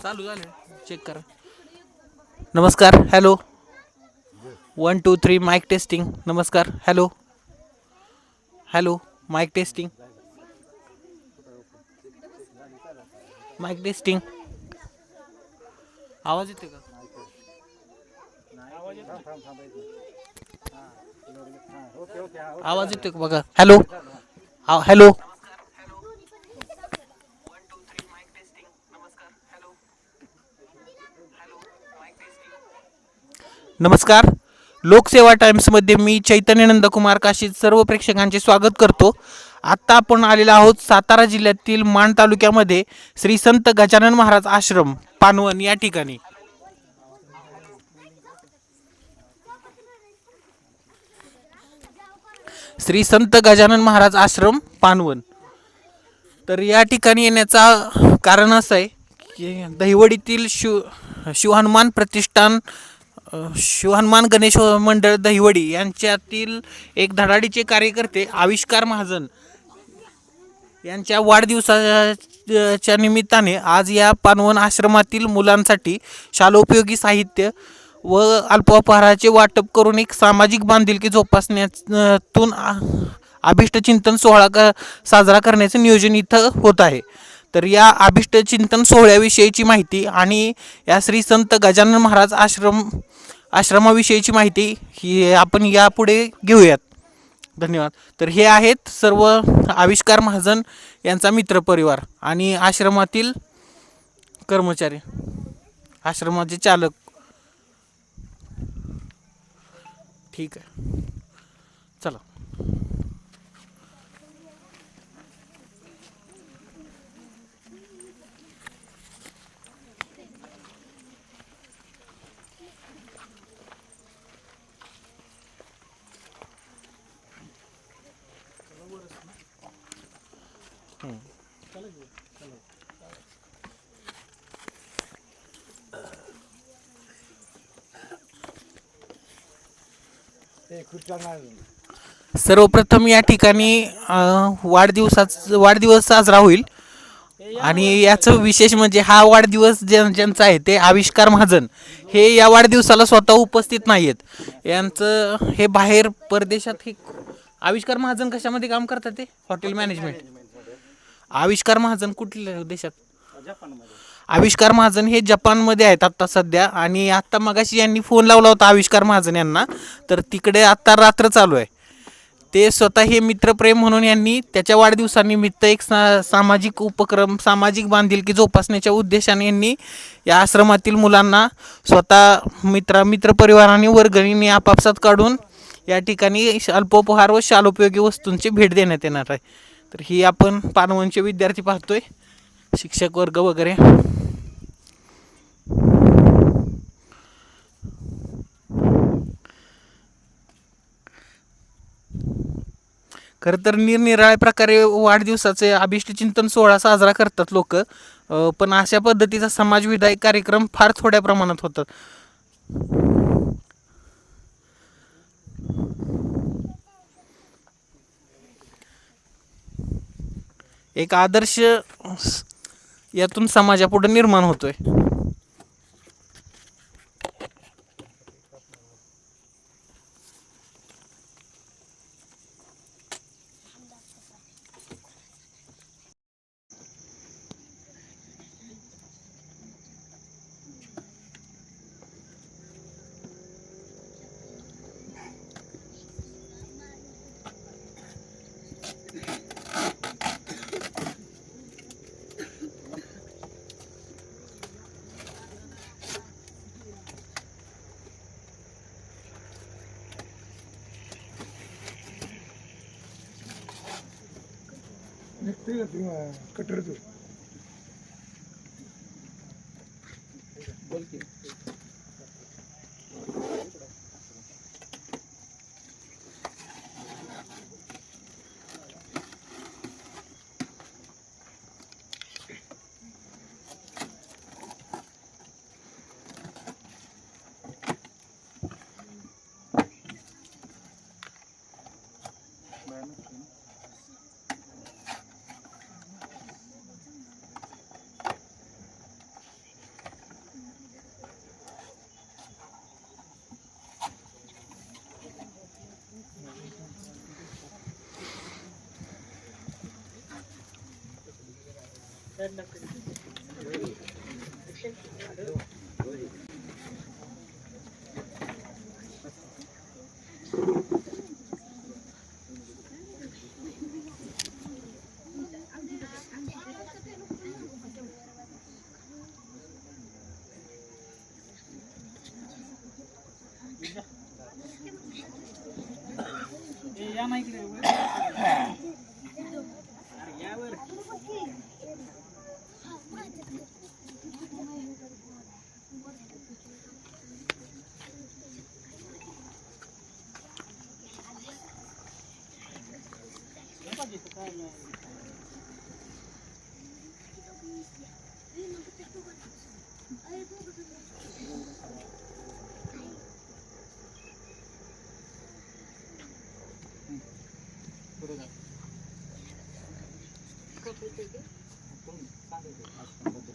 चालू झाले, चेक करा. नमस्कार. हॅलो. 1 2 3 mike testing. नमस्कार. Hello. Hello. Mike testing. Mike testing. आवाज येते का? आवाज येतो का बघा. हॅलो. हॅलो. नमस्कार. लोकसेवा टाइम्समध्ये मी चैतन्य नंदकुमार काशीद सर्व प्रेक्षकांचे स्वागत करतो. आत्ता आपण आलेलो आहोत सातारा जिल्ह्यातील माण तालुक्यामध्ये श्री संत गजानन महाराज आश्रम पानवण या ठिकाणी. श्री संत गजानन महाराज आश्रम पानवण. तर या ठिकाणी येण्याचा कारण असं आहे की दहिवडीतील शिवहनुमान प्रतिष्ठान शिवहनुमान गणेश मंडळ दहिवडी यांच्यातील एक धडाडीचे कार्यकर्ते आविष्कार महाजन यांच्या वाढदिवसाच्या निमित्ताने आज या पानवण आश्रमातील मुलांसाठी शालोपयोगी साहित्य व अल्पोपहाराचे वाटप करून एक सामाजिक बांधिलकी जोपासण्यातून अभिष्टचिंतन सोहळा साजरा करण्याचे नियोजन इथं होत आहे. तर या अभिष्टचिंतन सोहळ्याविषयीची माहिती आणि या श्री संत गजानन महाराज आश्रमाविषयीची माहिती ही आपण यापुढे घेऊयात. धन्यवाद. तर हे आहेत सर्व आविष्कार महाजन यांचा मित्रपरिवार आणि आश्रमातील कर्मचारी, आश्रमाचे चालक. ठीक आहे, चला. सर्वप्रथम या ठिकाणी वाढदिवस साजरा होईल आणि याचं विशेष म्हणजे हा वाढदिवस ज्यांचा आहे ते आविष्कार महाजन हे या वाढदिवसाला स्वतः उपस्थित नाही आहेत. यांचं हे बाहेर परदेशात हे आविष्कार महाजन कशामध्ये काम करतात? ते हॉटेल मॅनेजमेंट. आविष्कार महाजन कुठल्या देशात? आविष्कार महाजन हे जपानमध्ये आहेत आत्ता सध्या. आणि आत्ता मगाशी यांनी फोन लावला होता आविष्कार महाजन यांना, तर तिकडे आत्ता रात्र चालू आहे. ते स्वतः हे मित्रप्रेम म्हणून यांनी त्याच्या वाढदिवसानिमित्त एक सामाजिक उपक्रम, सामाजिक बांधिलकी जोपासण्याच्या उद्देशाने यांनी या आश्रमातील मुलांना स्वतः मित्रपरिवाराने वर्गणीने आपापसात काढून या ठिकाणी अल्पोपहार व शालोपयोगी वस्तूंची भेट देण्यात येणार आहे. तर ही आपण पानवणचे विद्यार्थी पाहतोय, शिक्षक वर्ग वगैरे. खरं तर निरनिराळ्या प्रकारे वाढदिवसाचे अभिष्टचिंतन सोहळा साजरा करतात लोक, पण अशा पद्धतीचा समाजविधायक कार्यक्रम फार थोड्या प्रमाणात होतात. एक आदर्श यातून समाजापुढे निर्माण होतोय. कटर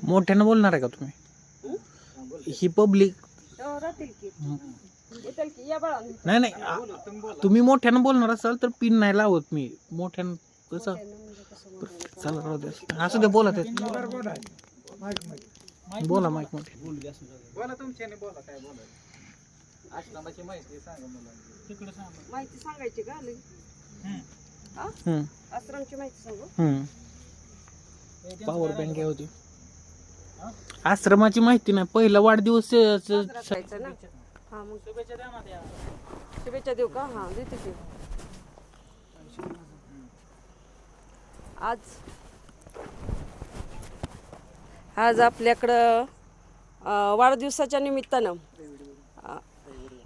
मोठ्यानं बोलणार आहे का तुम्ही? ही पब्लिक नाही नाही तुम्ही मोठ्यानं बोलणार असाल तर पिन नाही लावत मी. मोठ्यानं कसं चला राहू दे, असू दे, बोला ते बोला माईक मध्ये बोला तुमच्याने बोला काय बोला. आश्रमाची माहिती सांगा मला. तिकडे सांगा. माहिती सांगायची का? आश्रमची माहिती सांगू. पॉवर बँक होती. आश्रमाची माहिती नाही. पहिला वाढदिवस करायचं ना. हा मग शुभेच्छा द्या ना. शुभेच्छा देऊ का? हा देते की. आज आपल्याकडं वाढदिवसाच्या निमित्तानं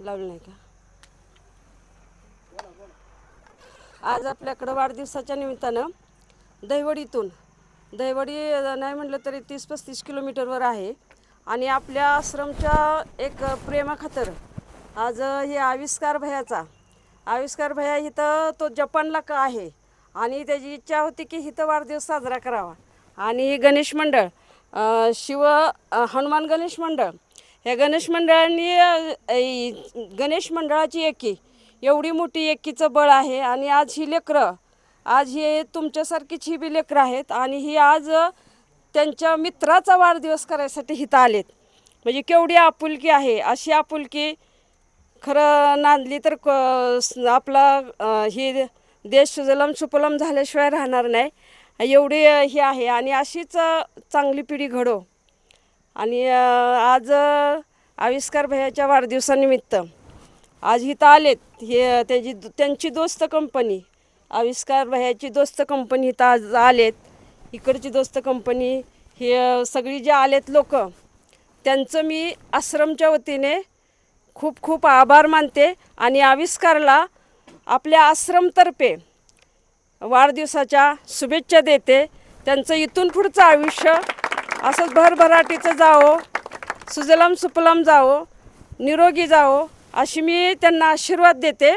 लावलं नाही का? आज आपल्याकडं वाढदिवसाच्या निमित्तानं दहिवडी नाही म्हटलं तरी 30-35 किलोमीटरवर आहे. आणि आपल्या आश्रमच्या एक प्रेमाखातर आज हे आविष्कार भैया इथं तो जपानला का आहे आणि त्याची इच्छा होती की इथं वाढदिवस साजरा करावा. आणि हे गणेश मंडळ हनुमान गणेश मंडळ, ह्या गणेश मंडळांनी गणेश मंडळाची एवढी मोठी एकीचं बळ आहे. आणि आज हे तुमच्यासारखीच ही बी लेकरं आहेत आणि ही आज त्यांच्या मित्राचा वाढदिवस करायसाठी इथं आलेत. म्हणजे केवढी आपुलकी आहे. अशी आपुलकी खरं नांदली तर आपला ही देश सुजलम सुफलम झाल्याशिवाय राहणार नाही. एवढी ही आहे आणि अशीच चांगली पिढी घडो. आणि आज आविष्कार भैयाच्या वाढदिवसानिमित्त आज इथं आलेत. हे त्यांची दोस्त कंपनी, आविष्कार भैयाची दोस्त कंपनी इथं आज आलेत. इकडची दोस्त कंपनी हे सगळी जे आलेत लोक, त्यांचं मी आश्रमच्या वतीने खूप खूप आभार मानते. आणि आविष्कारला आपल्या आश्रमतर्फे वाढदिवसाच्या शुभेच्छा देते. त्यांचं इथून पुढचं आयुष्य असंच भरभराटीचं जावो, सुजलाम सुफलाम जावो, निरोगी जावो अशी मी त्यांना आशीर्वाद देते.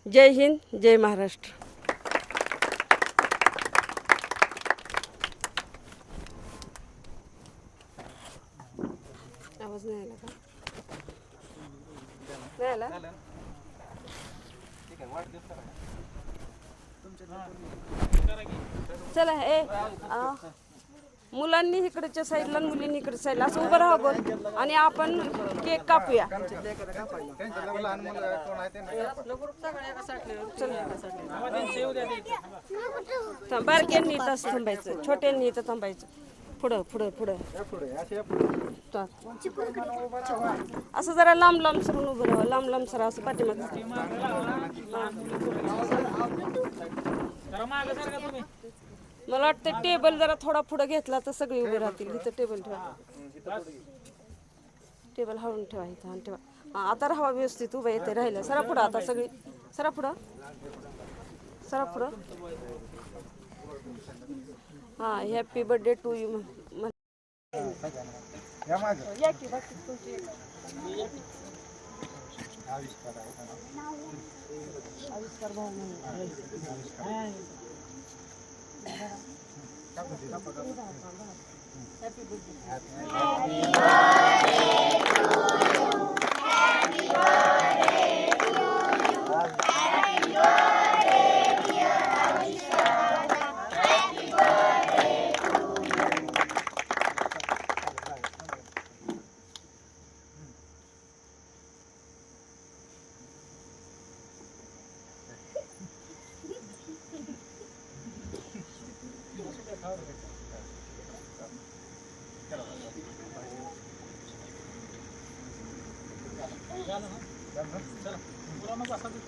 जय हिंद, जय महाराष्ट्र. आवाज नाही आला का? नाही आला? चला मुलांनी इकडच्या साईडला आणि मुलींनी इकडच्या साईडला असं उभं राहा गोल आणि आपण केक कापूया. बारक्यांनी इथं असं थांबायचं, छोट्यांनी इथं थांबायचं. पुढं पुढं पुढं असं जरा लांब लांब सरून उभं राहा. लांब लांब सरा असं पाठीमागे. मला वाटतं टेबल जरा थोडा पुढं घेतला तर सगळी उभे राहतील. इथं टेबल ठेवा, टेबल हळून ठेवा इथं ठेवा. आता राहावा व्यवस्थित उभं येते राहिलं. सरा पुढं आता सगळी सरा पुढं हां. Happy birthday to you. या की बाकी तुमची आविष्कार भाऊ हॅपी बर्थडे.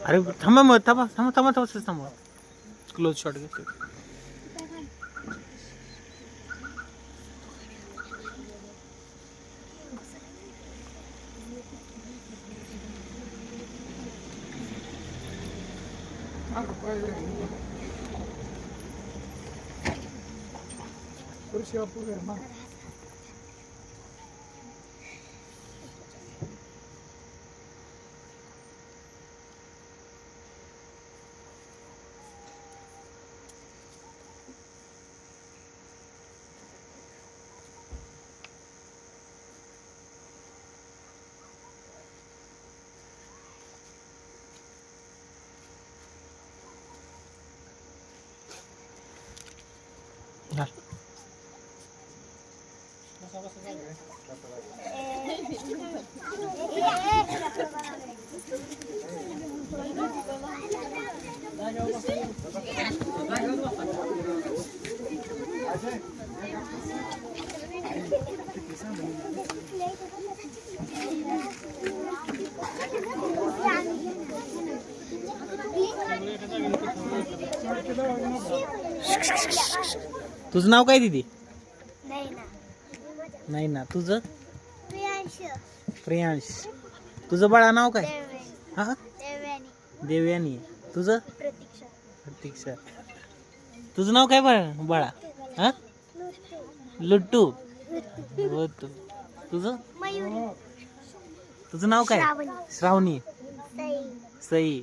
अरे थांबा मग, थांबा थांबा थांबा थांबा थांबा, क्लोज शॉट घेतो. तुझं नाव काय दीदी? नाही ना. तुझं? प्रियांश. तुझं बाळा नाव काय? हा, देवयानी. तुझं? प्रतीक्षा. तुझं नाव काय बाळा? हा, लुट्टू. तुझं? तुझं नाव काय? श्रावणी. सई.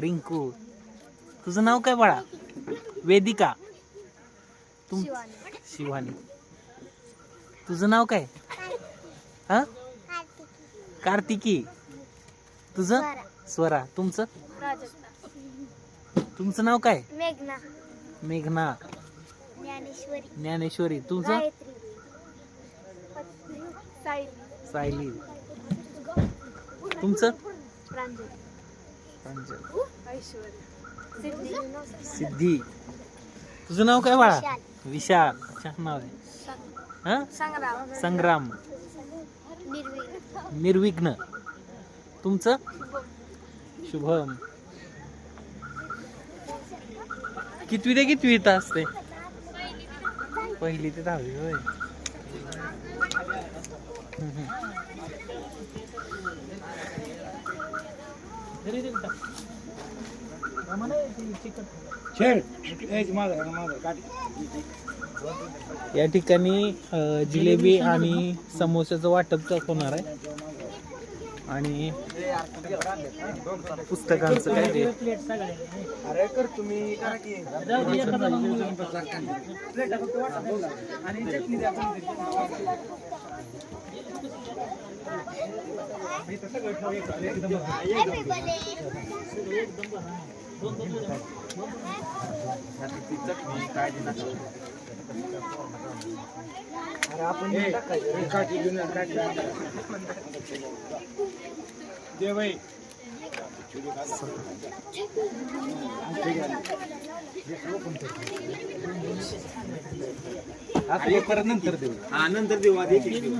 रिंकू. तुझं नाव काय बाळा? वेदिका. शिवानी. तुझं नाव काय? हा, कार्तिकी. तुझं? स्वरा. तुमचं नाव काय? मेघना. ज्ञानेश्वरी. तुझं? सायली. तुमचं? सिद्धी. तुझं नाव काय बाळा? विशाल. छान नाव आहे. हा, संग्राम. निर्विघ्न. तुमचं? शुभम. कितवी ते कितवी असते? पहिली ते 10वी. होय. या ठिकाणी जिलेबी आणि समोस्याचं वाटप होणार आहे आणि पुस्तकांचं काय ते परत नंतर देऊ. हा, नंतर देऊ. आधी एक देऊ.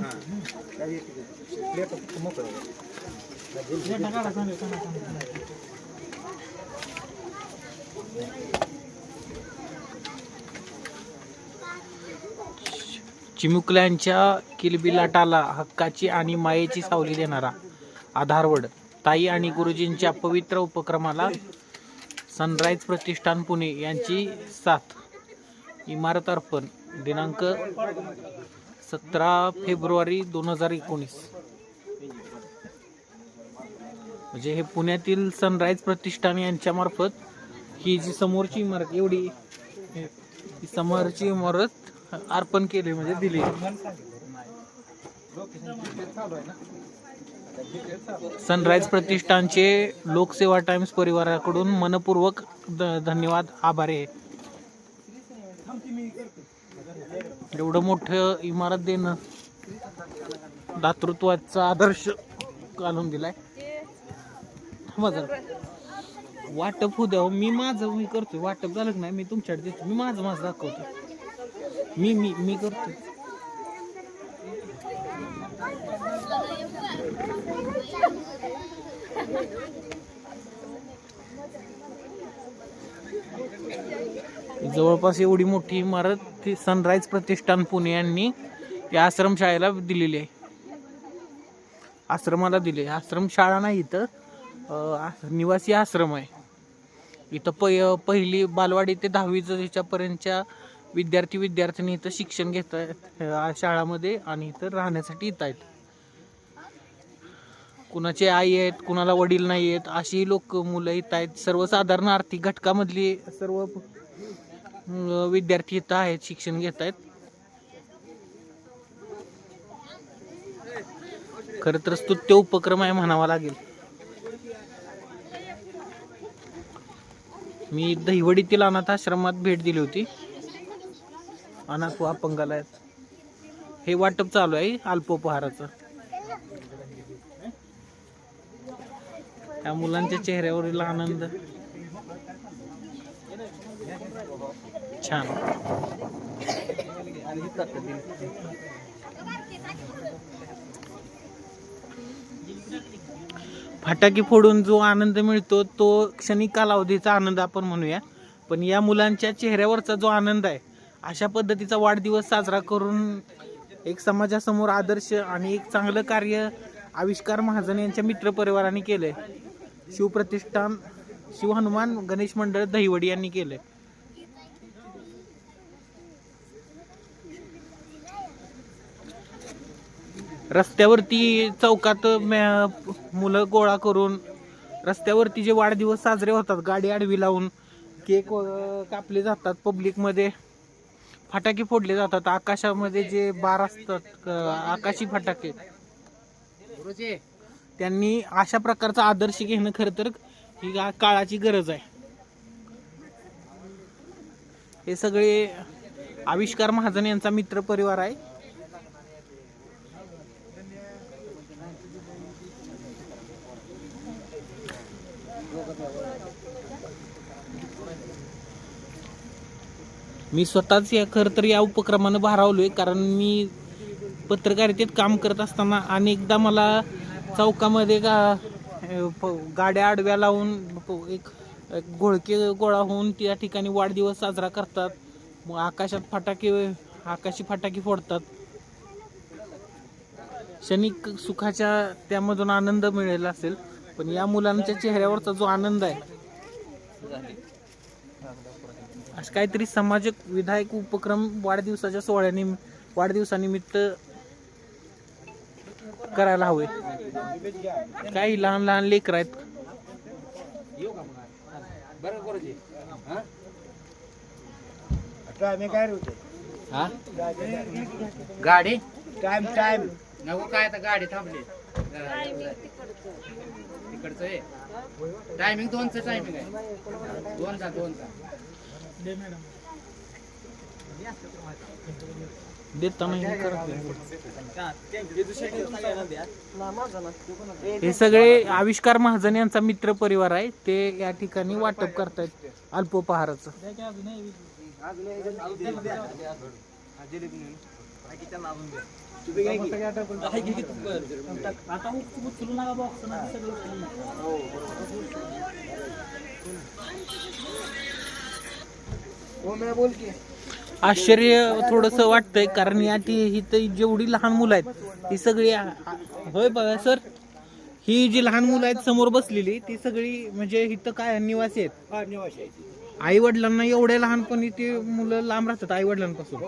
चिमुकल्यांच्या किलबिलाटाला हक्काची आणि मायेची सावली देणारा आधारवड ताई आणि गुरुजींच्या पवित्र उपक्रमाला सनराइज प्रतिष्ठान पुणे यांची साथ. इमारत अर्पण दिनांक 17 फेब्रुवारी 2019. म्हणजे हे पुण्यातील सनराइज प्रतिष्ठान यांच्या मार्फत ही जी समोरची इमारत एवढी ही समोरची इमारत अर्पण केली म्हणजे दिली. सनराइज प्रतिष्ठानचे लोकसेवा टाइम्स परिवाराकडून मनपूर्वक धन्यवाद, आभार आहे. एवढं मोठं इमारत देणं दातृत्वाचा आदर्श घालून दिलाय. वाटप होऊ द्या. मी करतोय. वाटप झालं की नाही मी तुमच्याकडे देतो. मी माझं दाखवतो. मी करतो. जवळपास एवढी मोठी इमारत ती सनराईज प्रतिष्ठान पुणे यांनी या आश्रमशाळेला दिलेली आहे. आश्रमाला दिले. आश्रमशाळा नाही इथं निवासी आश्रम आहे. इथं पहिली बालवाडी ते 10वीचं ह्याच्यापर्यंतच्या विद्यार्थी इथं शिक्षण घेत आहेत शाळामध्ये आणि इथं राहण्यासाठी येत आहेत. कुणाचे आई आहेत, कुणाला वडील नाही आहेत, अशी मुलं येत आहेत. सर्वसाधारण आर्थिक घटकामधली सर्व विद्यार्थी इथं आहेत, शिक्षण घेत आहेत. खरं तर स्तुत्य उपक्रम आहे म्हणावा लागेल. मी दहिवडीतील अनाथ आश्रमात भेट दिली होती. अनाथ व अपंगालयात हे वाटप चालू आहे अल्पोपहाराचं. त्या मुलांच्या चेहऱ्यावरील आनंद छान. फटाके फोडून जो आनंद मिळतो तो क्षणिक कालावधीचा आनंद आपण म्हणूया, पण या मुलांच्या चेहऱ्यावरचा जो आनंद आहे, अशा पद्धतीचा वाढदिवस साजरा करून एक समाजासमोर आदर्श आणि एक चांगलं कार्य आविष्कार महाजन यांच्या मित्रपरिवाराने केलंय. शिवप्रतिष्ठान शिव हनुमान गणेश मंडळ दहिवडी यांनी केलंय. रस्त्यावरती चौकात मुलं गोळा करून रस्त्यावरती जे वाढदिवस साजरे होतात, गाडी आडवी लावून केक कापले जातात, पब्लिकमध्ये फटाके फोडले जातात, आकाशामध्ये जे बार असतात आकाशी फटाके, त्यांनी अशा प्रकारचा आदर्श घेणं खरं तर ही काळाची गरज आहे. हे सगळे आविष्कार महाजन यांचा मित्र परिवार आहे. मी स्वतःच खरं तर या उपक्रमानं भारावलोय, कारण मी पत्रकारितेत काम करत असताना अनेकदा मला चौकामध्ये गाड्या आडव्या लावून एक घोळके गोळा होऊन त्या ठिकाणी वाढदिवस साजरा करतात, मग आकाशात आकाशी फटाके फोडतात. क्षणिक सुखाच्या त्यामधून आनंद मिळेल असेल, पण या मुलांच्या चेहऱ्यावरचा जो आनंद आहे, असं काहीतरी समाजक विधायक उपक्रम वाढदिवसानिमित्त करायला हवे. काही लहान लहान लेकर आहेत. गाडी टाइम नको काय आता गाडी थांबली तिकडचं आहे. टायमिंग 2चं टायमिंग आहे. 2चा देता नाही. हे सगळे आविष्कार महाजन यांचा मित्र परिवार आहे. ते या ठिकाणी वाटप करतायत अल्पोपहाराचं. आश्चर्य थोडस वाटतंय, कारण इथं जेवढी लहान मुलं आहेत ती सगळी होय बघा सर, ही जी लहान मुलं आहेत समोर बसलेली ती सगळी म्हणजे इथं काय निवासी आहेत. आई वडिलांना एवढ्या लहानपणी ती मुलं लांब राहतात आई वडिलांपासून.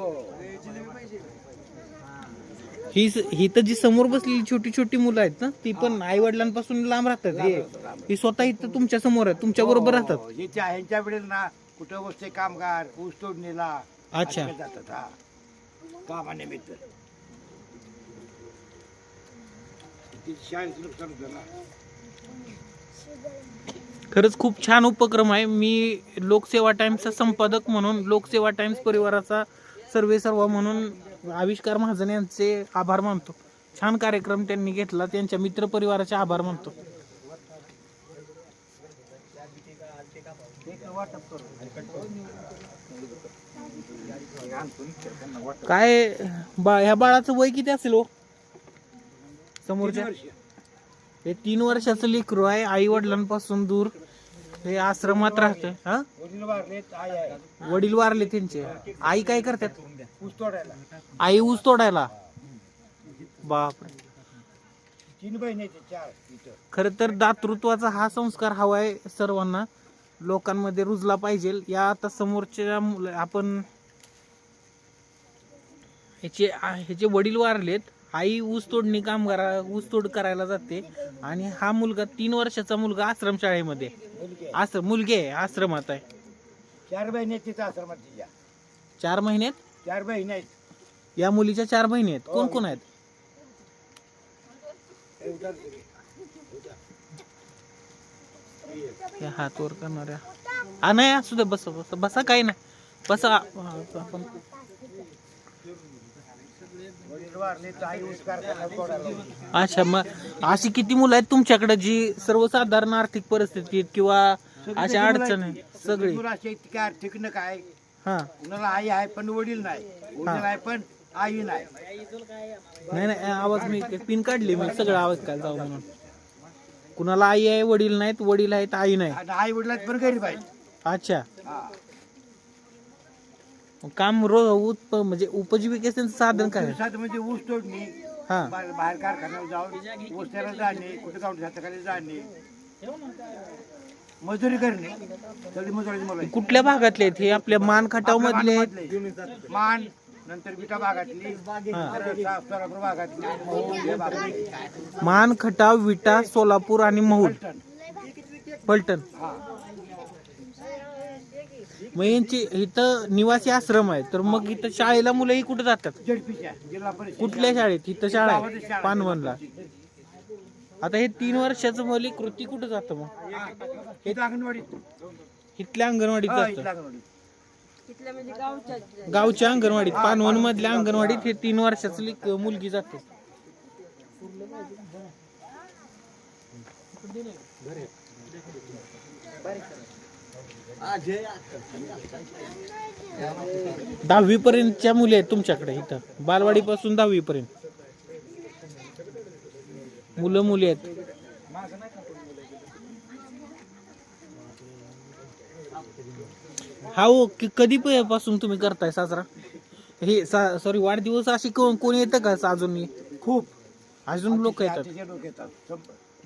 ही तर जी समोर बसलेली छोटी छोटी मुलं आहेत ना, ती पण आई वडिलांपासून लांब राहतात. ही स्वतः इथं तुमच्या समोर आहे, तुमच्या बरोबर राहतात. ह्यांच्या वेळेस ना कुठं बसते कामगार ऊस तोडणीला अच्छा जातात. हा कामानिमित्त खरंच खूप छान उपक्रम आहे. मी लोकसेवा टाइम्सचा संपादक म्हणून, लोकसेवा टाइम्स परिवाराचा सर्वेसर्वा म्हणून आविष्कार महाजन यांचे आभार मानतो. छान कार्यक्रम त्यांनी घेतला, त्यांच्या मित्र परिवाराचे आभार मानतो. काय ह्या बाळाचं वय किती असेल हो समोरच्या? हे 3 वर्षाचं लेकरू आहे, आई वडिलांपासून दूर हे आश्रमात राहते. हा, वडील वारले त्यांचे. आई काय करतात? आई ऊस तोडायला. बापरे. 3 बहिणी 4. खर तर दातृत्वाचा हा संस्कार हवाय सर्वांना, लोकांमध्ये रुजला पाहिजे. या आता समोरच्या आपण ह्याचे वडील वारलेत, आई ऊस तोडणी ऊस तोड करायला जाते आणि हा मुलगा 3 वर्षाचा मुलगा आश्रमशाळेमध्ये मुलगी आहे, आश्रमात आहे. 4 बहिणी आहेत तिथं आश्रमात तिच्या. 4 महिन्यात 4 बहिणी आहेत. या मुलीच्या 4 बहिणी आहेत. कोण कोण आहेत? या हात वर करणाऱ्या नाही असू दे. बसा बसा बसा, काही नाही, बसा. आपण वडील वारले तर आई ऊस कारखाना तोडायला. अच्छा, मग अशी किती मुलं आहेत तुमच्याकडे जी सर्वसाधारण आर्थिक परिस्थितीत किंवा अशा अडचण आहे? सगळी मुलं अशी आहेत की आर्थिक न काय, हा. कुणाला आई आहे पण वडील नाही, वडील आहे पण आई नाही. नाही नाही, आवाज मी पिन काढली, मी सगळं आवाज काय जाऊ म्हणून. कुणाला आई आहे, वडील नाहीत, वडील आहेत, आई नाही. आणि आई वडिलात पण गरीब आहेत. अच्छा, हा. काम म्हणजे उपजीविकेचं साधन काय आहे? साधं म्हणजे ऊस तोडणी, हा, बाहेर कारखान्यावर जाऊन ऊस त्याला जाणे, कुठे गावठी हाताखाली जाणे, मजुरी करणे. सगळी मजुरी मुलं कुठल्या भागातले आहेत हे? आपल्या मान खटाव मधले आहेत? मान, नंतर विटा भागातली, सोलापूर भागातली, हे भागातली. मान, खटाव, विटा, सोलापूर आणि महूल, पलटण. हा. मग यांची इथं निवासी आश्रम आहे, तर मग इथं शाळेला मुलंही कुठे जातात? जडपीच्या जिल्हा परिषद. कुठल्या शाळेत? इथं शाळा आहे पानवनला. आता हे 3 वर्षाचं मुली कृती कुठे जातं? मग हे अंगणवाडीत. इथल्या अंगणवाडीत हा, जातं. इथल्या अंगणवाडीत. तिथल्या म्हणजे गावच्या गावच्या अंगणवाडीत, पानवन मधल्या अंगणवाडीत हे 3 वर्षाची मुलगी जाते. दहावी पर्यंतच्या मुली आहेत तुमच्याकडे इथं? बालवाडी पासून 10वी पर्यंत मुलं मुली आहेत. हा हो, कधी पासून तुम्ही करताय साजरा हे? सॉरी, वाढदिवस अशी कोण येतं का अजून? खूप अजून लोक येतात? अतिशय लोक येतात.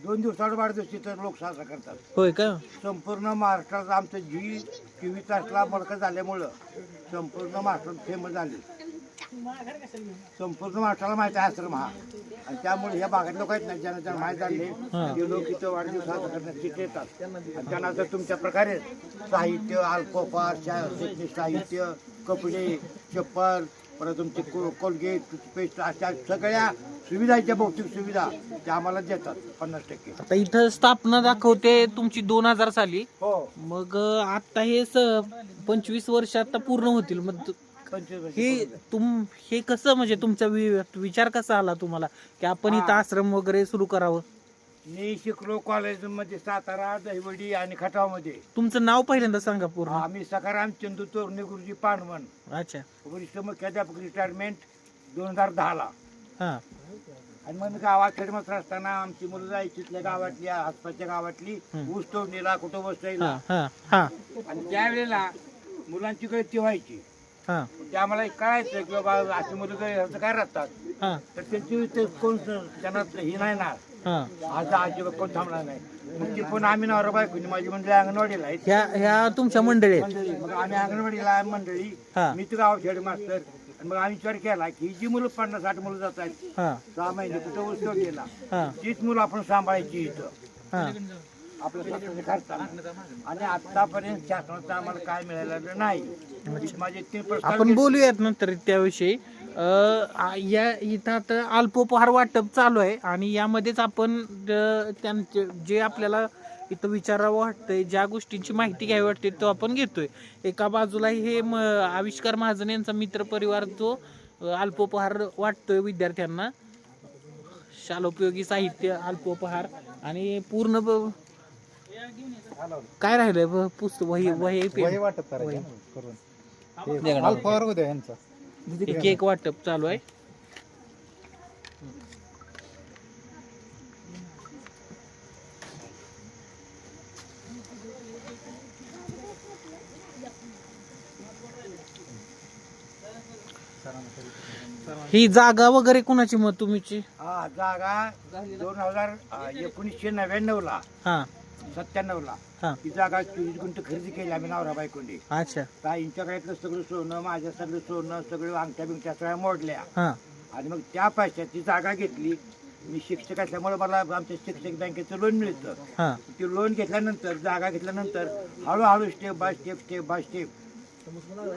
2 दिवसावर वाढदिवस तिथं लोक साजरा करतात. होय का? संपूर्ण महाराष्ट्रात आमचं जी 24 तासला मडकं झाल्यामुळं संपूर्ण महाराष्ट्रात फेमस झाली. संपूर्ण महाराष्ट्राला माहिती आहे आश्रम हा, आणि त्यामुळे ह्या भागात लोक आहेत ना, ज्यांना माहीत झाले ते लोक इथं वाढदिवस साजरा करण्यासाठी येतात. आणि त्यांना जर तुमच्या प्रकारे साहित्य, अल्कोफार, साहित्य, कपडे, चप्पल, परत तुमचे कोलगेट, टूथपेस्ट, अशा सगळ्या सुविधा, ज्या भौतिक सुविधा त्या आम्हाला देतात 50%. आता इथं स्थापना दाखवते तुमची 2000 साली. हो, मग आता हे 25 वर्ष आता पूर्ण होतील. मग 25 हे कसं, म्हणजे तुमचा विचार कसा आला तुम्हाला की आपण इथं आश्रम वगैरे सुरू करावं? मी शिकलो कॉलेजमध्ये सातारा, दहिवडी आणि खटावमध्ये. तुमचं नाव पहिल्यांदा सांगा पूर्ण. आम्ही सखाराम चंदू तोरणे गुरुजी पानवन, अच्छा, वरिष्ठ मुख्याध्यापक, रिटायरमेंट 2010 ला. हा. आणि मग गावात खेडमस्तर असताना आमची मुलं जायची तिथल्या गावातली, आसपासच्या गावातली ऊस तोडणीला, कुठं बसायला. हा हा आणि त्यावेळेला मुलांची गळती व्हायची. हा ते आम्हाला कळायचं की बाबा अशी मुलं गैरहजर काय राहतात, हा तर त्यांची ते कोण त्यांना हे नाही ना, हा. आज अजिबात कोण थांबणार नाही. मग ती पण आम्ही नवरा बायकोनी, माझी मंडळी अंगणवाडीला आहेत. ह्या तुमच्या मंडळी आहेत? मंडळी, मग आम्ही अंगणवाडीला आहे मंडळी, हा. मी तर गाव खेड मास्तर. आणि मग आम्ही विचार केला की ही जी मुलं 50-60 मुलं जात आहेत हा 6 महिने कुठं उत्सव गेला, हा तीच मुलं आपण सांभाळायची इथं हा आपल्या स्वतःच्या खर्चानं. आणि आतापर्यंत शासनाचं आम्हाला काय मिळालेलं नाही. माझे 3 प्रस्ताव आपण बोलूयात नंतर त्याविषयी. या इथं आता अल्पोपहार वाटप चालू आहे आणि यामध्येच आपण त्यांचे जे आपल्याला इथं विचारावं वाटतंय, ज्या गोष्टींची माहिती घ्यावी वाटते तो आपण घेतोय. एका बाजूला हे आविष्कार महाजन यांचा मित्र परिवार जो अल्पोपहार वाटतोय विद्यार्थ्यांना, शालोपयोगी साहित्य, अल्पोपहार आणि पूर्ण काय राहिलंय पुस्तक, वही वाटप केक वाटप चालू आहे. ही जागा वगैरे कुणाची मग तुमची? हा जागा 1999ला हा 97ला हा ही जागा 24 गुंठ खरेदी केली आम्ही नवरा बायकोंनी. अच्छा ताईंच्या काळातलं सगळं सोनं, माझ्या सगळं सोनं, सगळं अंगठ्या बिंगठ्या सगळ्या मोडल्या हा आणि मग त्या पैशात ती जागा घेतली. मी शिक्षक असल्यामुळे मला आमच्या शिक्षक बँकेचं लोन मिळतं. हा ते लोन घेतल्यानंतर जागा घेतल्यानंतर हळूहळू स्टेप बाय स्टेप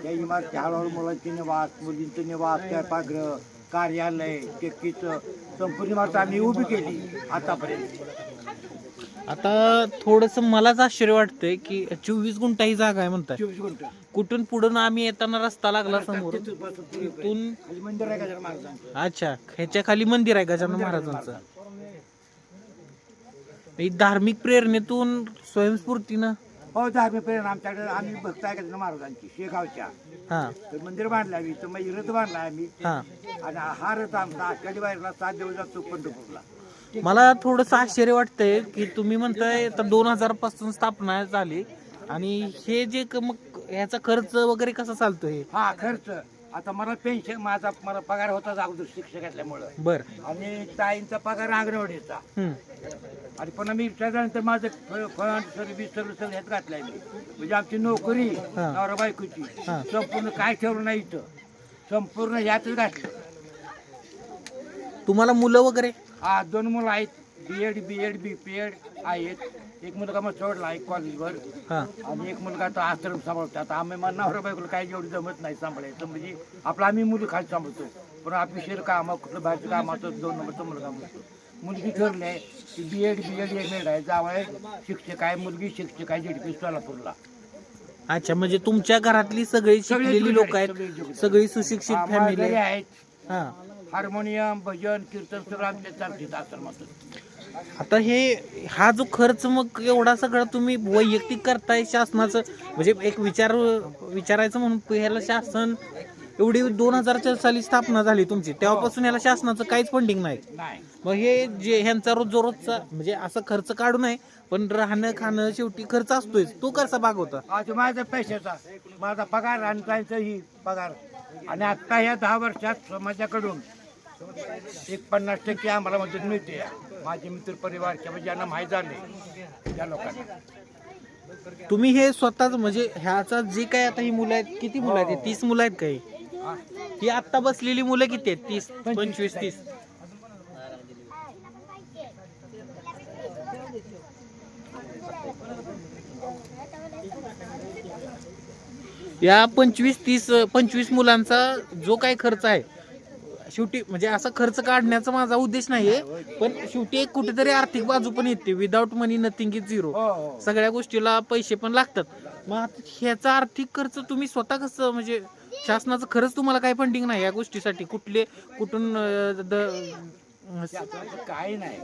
त्या इमारती हळूहळू मुलांचे निवास, मुलींचं निवास, स्वयंपाकगृह, कार्यालय, टेकीचं संपूर्ण इमारत आम्ही उभी केली आतापर्यंत. आता थोडस मलाच आश्चर्य वाटतंय की 24 गुंठा ही जागा आहे म्हणताय. 24 गुंठ कुठून पुढून आम्ही येताना रस्ता लागला समोर तिथून. खाली मंदिर आहे गजानन महाराजांचं. अच्छा ह्याच्या खाली मंदिर आहे गजानन महाराजांचं. ही धार्मिक प्रेरणेतून स्वयंस्फूर्तीनं. हो धार्मिक प्रेरणा आमच्याकडे आम्ही भक्त आहे गजानन महाराजांची शेगावच्या. हा तर मंदिर बांधलं आम्ही, तर मग रथ बांधला आम्ही हा आणि हा रथ आमचा आषाढी वारीला 7 दिवस जातो पंढरपूरला. मला थोडस आश्चर्य वाटतंय की तुम्ही म्हणताय तर 2000 पासून स्थापना झाली आणि हे जे मग ह्याचा खर्च वगैरे कसा चालतोय? हा खर्च आता मला पेन्शन मला पगार होता अगोदर शिक्षक असल्यामुळं बर आणि ताईंचा पगार अंगणवाडीचा आणि पण मी त्याच्यानंतर माझं फंड सर्व्हिस ह्यात घातलाय मी. म्हणजे आमची नोकरी नवरा बायकोची संपूर्ण काय ठेवलं नाही इथं, संपूर्ण ह्यातच घातलं. तुम्हाला मुलं वगैरे? हा 2 मुलं आहेत, बीएड बीपीएड आहेत. एक मुलगा मग सोडला आहे कॉलेजवर आणि एक मुलगा तो आश्रम सांभाळतो. आता आम्ही मला नवरा बायकोला काही जेवढी जमत नाही सांभाळायचं, म्हणजे आपलं आम्ही मुली खाली सांभाळतो, पण ऑफिशियल काम कुठलं बाहेरचं कामाचं 2 नंबरचा मुलगा म्हणतो. मुलगी ठरली आहे ती बीएड एमएड आहे, जावळ शिक्षक आहे, मुलगी शिक्षक आहे जेडपी सोलापूरला. अच्छा म्हणजे तुमच्या घरातली सगळी शिकलेली लोक आहेत, सगळी सुशिक्षित फॅमिली आहेत. हा हार्मोनियम भजन कीर्तन सगळं आमच्या चालते आश्रमातून. आता हा जो खर्च मग एवढा सगळा तुम्ही वैयक्तिक करताय शासनाचं, म्हणजे एक विचारायचं म्हणून ह्याला शासन एवढी 2000 साली स्थापना झाली तुमची, तेव्हापासून ह्याला शासनाचं काहीच फंडिंग नाही. मग हे जे ह्यांचा रोजचा म्हणजे असं खर्च काढू नये, पण राहणं खाणं शेवटी खर्च असतोय, तो कसा भागवता? आज माझ्या पैशाचा माझा पगार आणि त्यांचा ही पगार आणि आता ह्या 10 वर्षात समाजाकडून एक 50% आम्हाला मदत मिळते. माझे मित्र परिवार किंवा ज्यांना माहीत झाले त्या लोकांना. तुम्ही हे स्वतःच म्हणजे ह्याचा जे काय आता ही मुलं आहेत, किती मुलं आहेत? 30 मुलं आहेत काही? ही आता बसलेली मुलं किती आहेत? 30 25 30? या 25 मुलांचा जो काही खर्च आहे, शेवटी म्हणजे असा खर्च काढण्याचा माझा उद्देश नाहीये, पण शेवटी एक कुठेतरी आर्थिक बाजू पण येते. Without money nothing is zero. सगळ्या गोष्टीला पैसे पण लागतात. मग ह्याचा आर्थिक खर्च तुम्ही स्वतः कसं, म्हणजे शासनाचं खरंच तुम्हाला काही फंडिंग नाही या गोष्टीसाठी? कुठून काही नाही,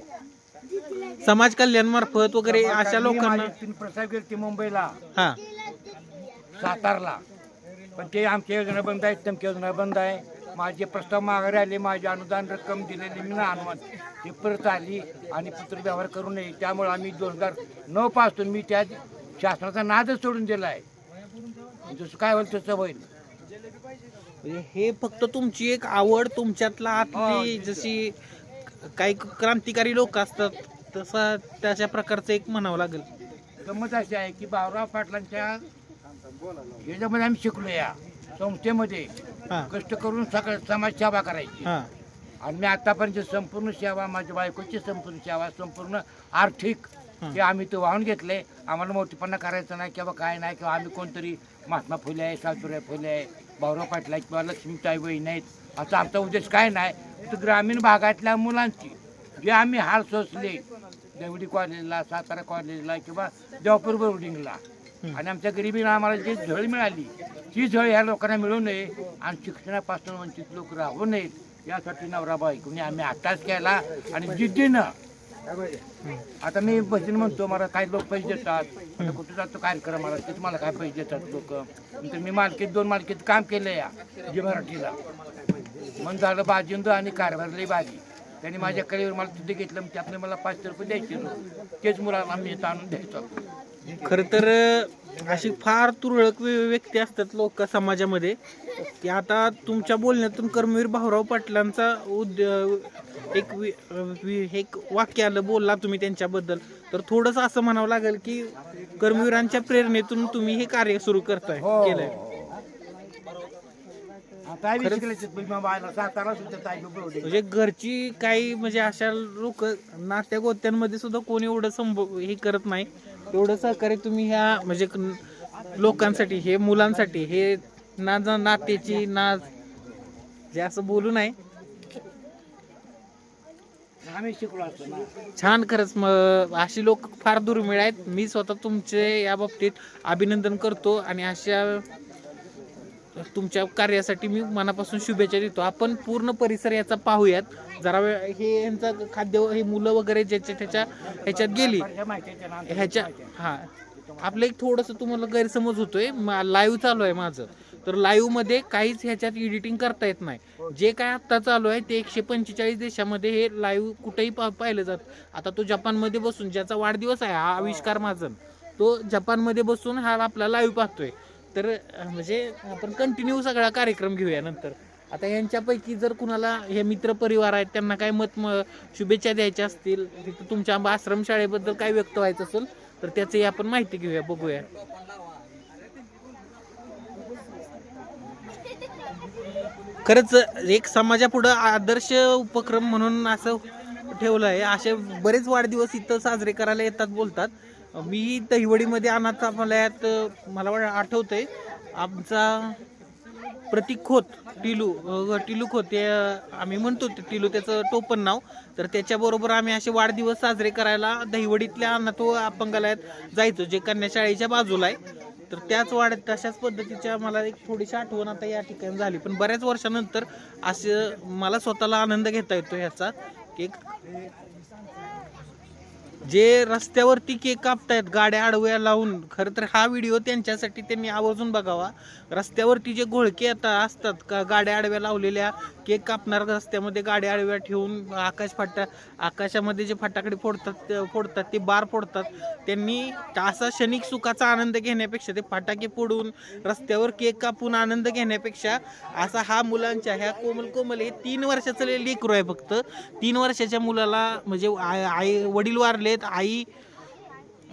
समाज कल्याण मार्फत वगैरे अशा लोकांना? प्रस्ताव केले मुंबईला, हा सातारला, पण ते आमच्या योजना बंद आहेत, तुमच्या योजना बंद आहे. माझे प्रस्ताव माघारी आले, माझे अनुदान रक्कम दिलेली मी ना अनुमान ती परत आली आणि पत्रव्यवहार करू नये. त्यामुळे आम्ही 2009 पासून मी त्या शासनाचा नादच सोडून दिला आहे. जसं काय होईल तसं होईल. हे फक्त तुमची एक आवड, तुमच्यातला आतली जशी काही क्रांतिकारी लोक असतात तसा त्याच्या प्रकारचं एक म्हणावं लागेल. गंमत अशी आहे की भाऊराव पाटलांच्या ह्याच्यामध्ये आम्ही शिकलो. या संस्थेमध्ये कष्ट करून सगळं समाज सेवा करायची आणि मी आतापर्यंत संपूर्ण सेवा, माझ्या बायकोची संपूर्ण सेवा, संपूर्ण आर्थिक हे आम्ही तो वाहून घेतले. आम्हाला मोठेपणा करायचं नाही किंवा काय नाही, किंवा आम्ही कोणतरी महात्मा फुले आहे, सावित्रीबाई फुले आहे, भाऊराव पाटील आहे किंवा लक्ष्मीताई बहीण आहेत, असा आमचा उद्देश काय नाही. तर ग्रामीण भागातल्या मुलांची जे आम्ही हाल सोसले देवडी कॉलेजला, सातारा कॉलेजला किंवा देवपूर बोर्डिंगला, आणि आमच्या गरिबीला आम्हाला जी झळ मिळाली ती झळ ह्या लोकांना मिळू नये आणि शिक्षणापासून वंचित लोक राहू नयेत यासाठी नवरा बायकोने आम्ही आताच केला. आणि जिद्दीनं आता मी भजन म्हणतो, मला काही लोक पैसे देतात, आता कुठं जातो कार्यक्रमाला ते मला काय पैसे देतात लोक. नंतर मी दोन मालकीत काम केलं या जी मराठीला, मग झालं बाजिंद आणि कारभारली बाजी. त्यांनी माझ्या कलेवर मला तिथे घेतलं, त्यातले मला 500 रुपये द्यायचे रोज. तेच मुलाला आम्ही इथं आणून द्यायचो. खरं तर अशी फार तुरळक व्यक्ती असतात लोक समाजामध्ये की आता तुमच्या बोलण्यातून कर्मवीर भाऊराव पाटलांचा एक वाक्य आलं, बोलला तुम्ही त्यांच्याबद्दल, तर थोडंसं असं म्हणावं लागेल की कर्मवीरांच्या प्रेरणेतून तुम्ही हे कार्य सुरू करताय केलंय. म्हणजे घरची काही म्हणजे अशा लोक नात्या गोत्यांमध्ये सुद्धा कोणी एवढं हे करत नाही, एवढं सहकार्य तुम्ही ह्या म्हणजे लोकांसाठी, हे मुलांसाठी, हे नात्याची जे असं बोलू नाही. आम्ही शिकलो असतो ना. छान. खरंच अशी लोक फार दुर्मिळ आहेत. मी स्वतः तुमचे या बाबतीत अभिनंदन करतो आणि अशा तुमच्या कार्यासाठी मी मनापासून शुभेच्छा देतो. आपण पूर्ण परिसर याचा पाहूयात जरा वेळ. हे यांचं खाद्य, हे मुलं वगैरे ज्याच्या त्याच्या ह्याच्यात गेली ह्याच्या. हा, आपलं एक थोडंसं तुम्हाला गैरसमज होतोय. लाईव्ह चालू आहे माझं, तर लाईव्ह मध्ये काहीच ह्याच्यात एडिटिंग करता येत नाही. जे काय आत्ता चालू आहे ते 145 देशामध्ये हे लाईव्ह कुठेही पाहिलं जात. आता तो जपानमध्ये बसून, ज्याचा वाढदिवस आहे हा आविष्कार महाजन, तो जपानमध्ये बसून हा आपला लाईव्ह पाहतोय. तर म्हणजे आपण कंटिन्यू सगळा कार्यक्रम घेऊया नंतर. आता यांच्यापैकी जर कुणाला हे मित्र परिवार आहेत त्यांना काय शुभेच्छा द्यायच्या असतील, तिथं तुमच्या आश्रमशाळेबद्दल काय व्यक्त व्हायचं असेल तर त्याची आपण माहिती घेऊया, बघूया. खरंच एक समाजापुढं आदर्श उपक्रम म्हणून असं ठेवलं आहे. असे बरेच वाढदिवस इथं साजरे करायला येतात, बोलतात. मी दहिवडीमध्ये अनाथालयात मला आठवतंय आमचा प्रतीक खोत, टिलू खोत, ते आम्ही म्हणतो टिलू त्याचं टोपण नाव. तर त्याच्याबरोबर आम्ही असे वाढदिवस साजरे करायला दहिवडीतल्या अनाथ अपंगालयात जायचो, जे कन्याशाळेच्या बाजूला आहे. तर तशाच पद्धतीच्या मला एक थोडीशी आठवण आता या ठिकाणी झाली. पण बऱ्याच वर्षानंतर असं मला स्वतःला आनंद घेता येतो ह्याचा. केक जे रस्त्यावरती केक कापतायत गाड्या आडव्या लावून, खरं तर हा व्हिडिओ त्यांच्यासाठी त्यांनी आवर्जून बघावा. रस्त्यावरती जे घोळके आता असतात का, गाड्या आडव्या लावलेल्या, केक कापणार रस्त्यामध्ये गाड्या आडव्या ठेवून आकाशामध्ये जे फटाकडे फोडतात ते बार फोडतात. त्यांनी असा क्षणिक सुखाचा आनंद घेण्यापेक्षा, ते फटाके फोडून रस्त्यावर केक कापून आनंद घेण्यापेक्षा, असा हा मुलांच्या ह्या कोमल हे 3 वर्षाचं लेकरू आहे फक्त. 3 वर्षाच्या मुलाला म्हणजे आई वडील वारलेत, आई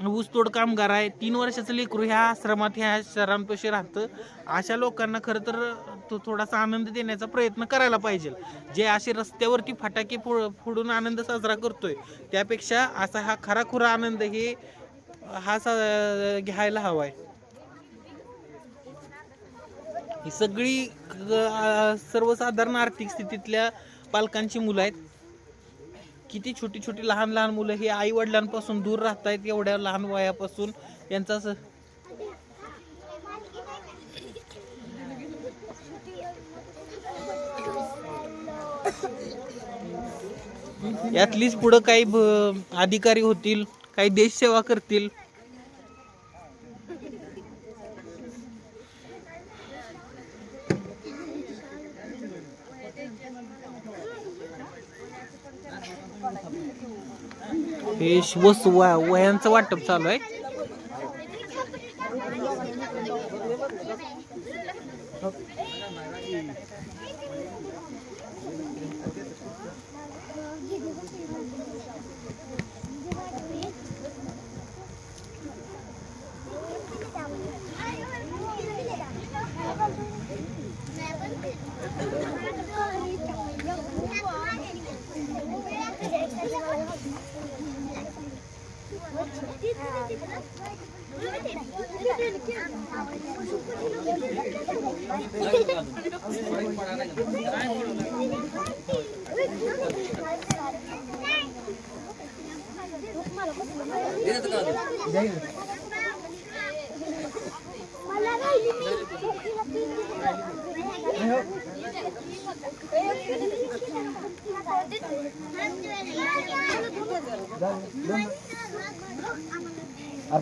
ऊसतोड कामगार आहे, 3 वर्षाचं लेकरू ह्या आश्रमात, ह्या शहरांपाशी राहतं. अशा लोकांना खरं तर तो थोडासा आनंद देण्याचा प्रयत्न करायला पाहिजे. जे असे रस्त्यावरती फटाके फोडून आनंद साजरा करतोय त्यापेक्षा असा हा खराखुरा आनंद घ्यायला हवाय. ही सगळी सर्वसाधारण आर्थिक स्थितीतल्या पालकांची मुलं आहेत. किती छोटी छोटी लहान लहान मुलं हे आई वडिलांपासून दूर राहत आहेत एवढ्या लहान वयापासून. यांचा यातलीच पुढं काही अधिकारी होतील, काही देश सेवा करतील. हे वह्यांचं वाटप चालू आहे.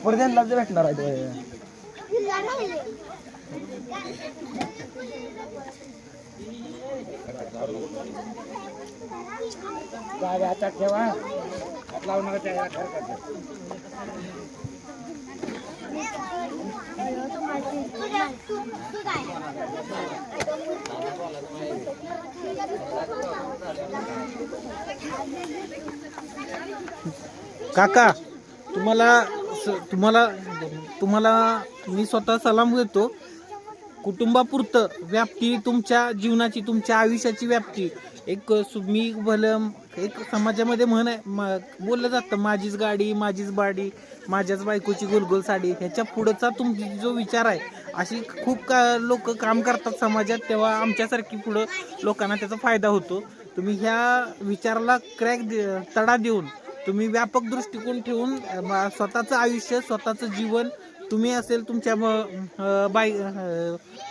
परत लब्ध भेटणार आहे. गाडी हातात ठेवा, हात लावू नका त्याला खरकट. काका तुम्हाला तुम्हाला तुम्हाला मी स्वतः सलाम देतो. कुटुंबापुरतं व्याप्ती तुमच्या जीवनाची, तुमच्या आयुष्याची व्याप्ती एक मी भलं एक समाजामध्ये म्हण आहे, बोललं जातं माझीच गाडी माझीच बाडी माझ्याच बायकोची गोलगोल साडी. ह्याच्या पुढचा तुमचा जो विचार आहे, अशी खूप लोक काम करतात समाजात, तेव्हा आमच्यासारखी पुढं लोकांना त्याचा फायदा होतो. तुम्ही ह्या विचाराला तडा देऊन तुम्ही व्यापक दृष्टिकोन ठेवून स्वतःचं आयुष्य स्वतःचं जीवन तुम्ही असेल तुमच्या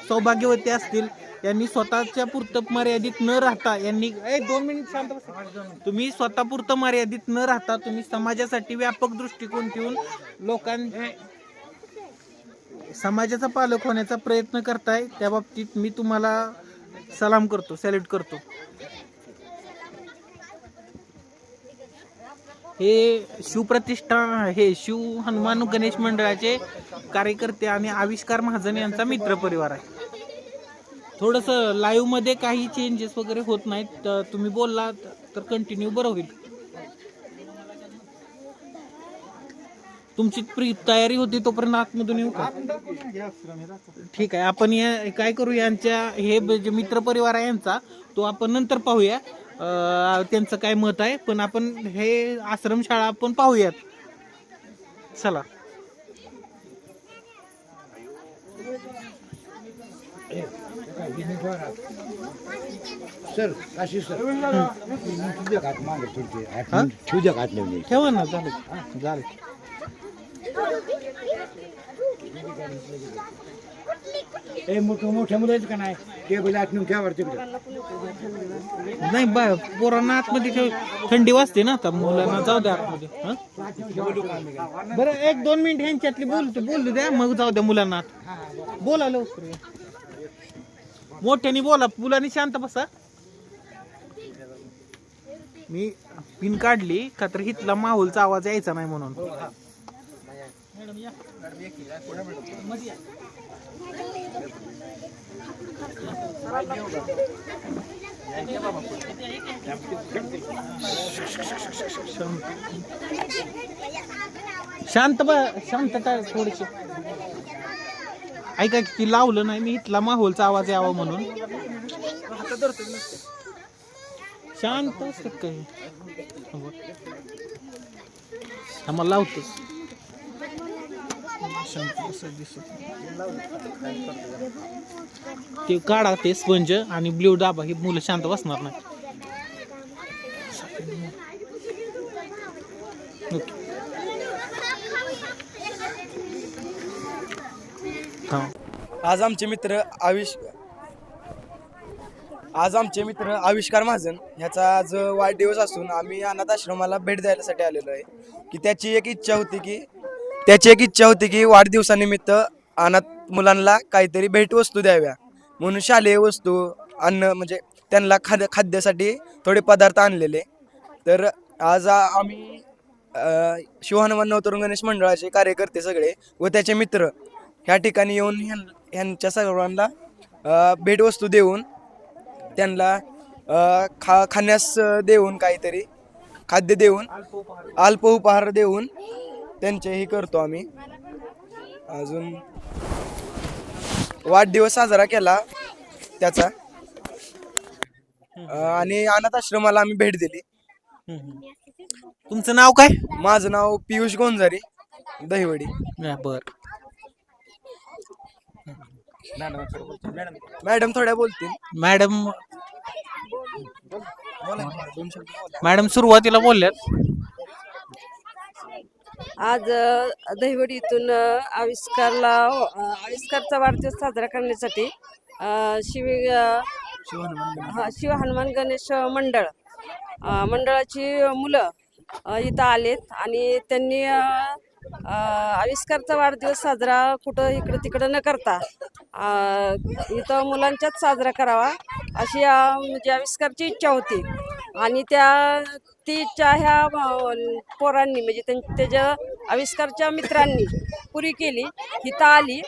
सौभाग्यवती असतील यांनी स्वतःच्या पुरतं मर्यादित न राहता यांनी 2 मिनिट शांत बसा. तुम्ही स्वतःपुरतं मर्यादित न राहता तुम्ही समाजासाठी व्यापक दृष्टिकोन ठेवून समाजाचा पालक होण्याचा प्रयत्न करताय. त्या बाबतीत मी तुम्हाला सलाम करतो, सॅल्यूट करतो. हे शिवप्रतिष्ठान, हे शिव हनुमान गणेश मंडळाचे कार्यकर्ते आणि आविष्कार महाजन यांचा मित्र परिवार आहे. थोडंसं लाईव्ह मध्ये काही चेंजेस वगैरे होत नाहीत, तर तुम्ही बोलला तर कंटिन्यू बरं होईल. तुमची तयारी होती तोपर्यंत आतमधून येऊ का? ठीक आहे, आपण काय करू, यांच्या हे जे मित्र परिवार आहे यांचा तो आपण नंतर पाहूया त्यांचं काय मत आहे. पण आपण हे आश्रमशाळा आपण पाहूयात. चला. सर काशी सर तुझ्या घात मागे तुझ्या घात लावले ठेवा ना. झालं झालं. हे मोठ्या मुलं आहेत का नाही, टेबल आत नेऊन ठेवा तिकडे. नाही पोरांना आतमध्ये ठेव, थंडी वाजते ना आता, मुलांना जाऊ द्या आतमध्ये. बरं 1-2 मिनिट ह्यांच्यातली बोलू द्या, मग जाऊ द्या मुलांना आत. बोला लवकर, मोठ्याने बोला, मुलांनी शांत बसा. मी पिन काढली का तर हितला माहोलचा आवाज यायचा नाही म्हणून. शांतता थोडीशी ऐका की लावलं नाही मी, इथला माहोलचा आवाज यावा म्हणून. शांत काही आम्हाला लावतोच. ते काढा ते स्पंज आणि ब्ल्यू दाबा, ही मुलं शांत बसणार नाही. आज आमचे मित्र आविष्कार महाजन ह्याचा आज वाढदिवस असून आम्ही अनाथ आश्रमाला भेट द्यायसाठी आलेलो आहे. की त्याची एक इच्छा होती की वाढदिवसानिमित्त अनाथ मुलांना काहीतरी भेटवस्तू द्याव्या म्हणून शालेय वस्तू अन्न म्हणजे त्यांना खाद्यासाठी थोडे पदार्थ आणलेले. तर आज आम्ही शिव हनुमान नवतरुण गणेश मंडळाचे कार्यकर्ते सगळे व त्याचे मित्र ह्या ठिकाणी येऊन ह्यांच्या सर्वांना भेटवस्तू देऊन त्यांना खाण्यास देऊन काहीतरी खाद्य देऊन अल्प उपहार देऊन त्यांचेही करतो आम्ही. अजून वाढदिवस साजरा केला त्याचा आणि अनाथ आश्रमाला आम्ही भेट दिली. तुमचं नाव काय? माझं नाव पियुष गोंजारी, दहिवडी. बर. मॅडम थोड्या बोलतील. मॅडम सुरुवातीला बोलल्यात. आज दहिवडीतून आविष्कारचा वाढदिवस साजरा करण्यासाठी शिव हनुमान गणेश मंडळाची मुलं इथं आलेत आणि त्यांनी आविष्कारचा वाढदिवस साजरा कुठं इकडं तिकडं न करता इथं मुलांच्याच साजरा करावा अशी म्हणजे आविष्कारची इच्छा होती. आणि तिच्या ह्या पोरांनी म्हणजे त्याच्या आविष्कारच्या मित्रांनी पुरी केली. इथं आली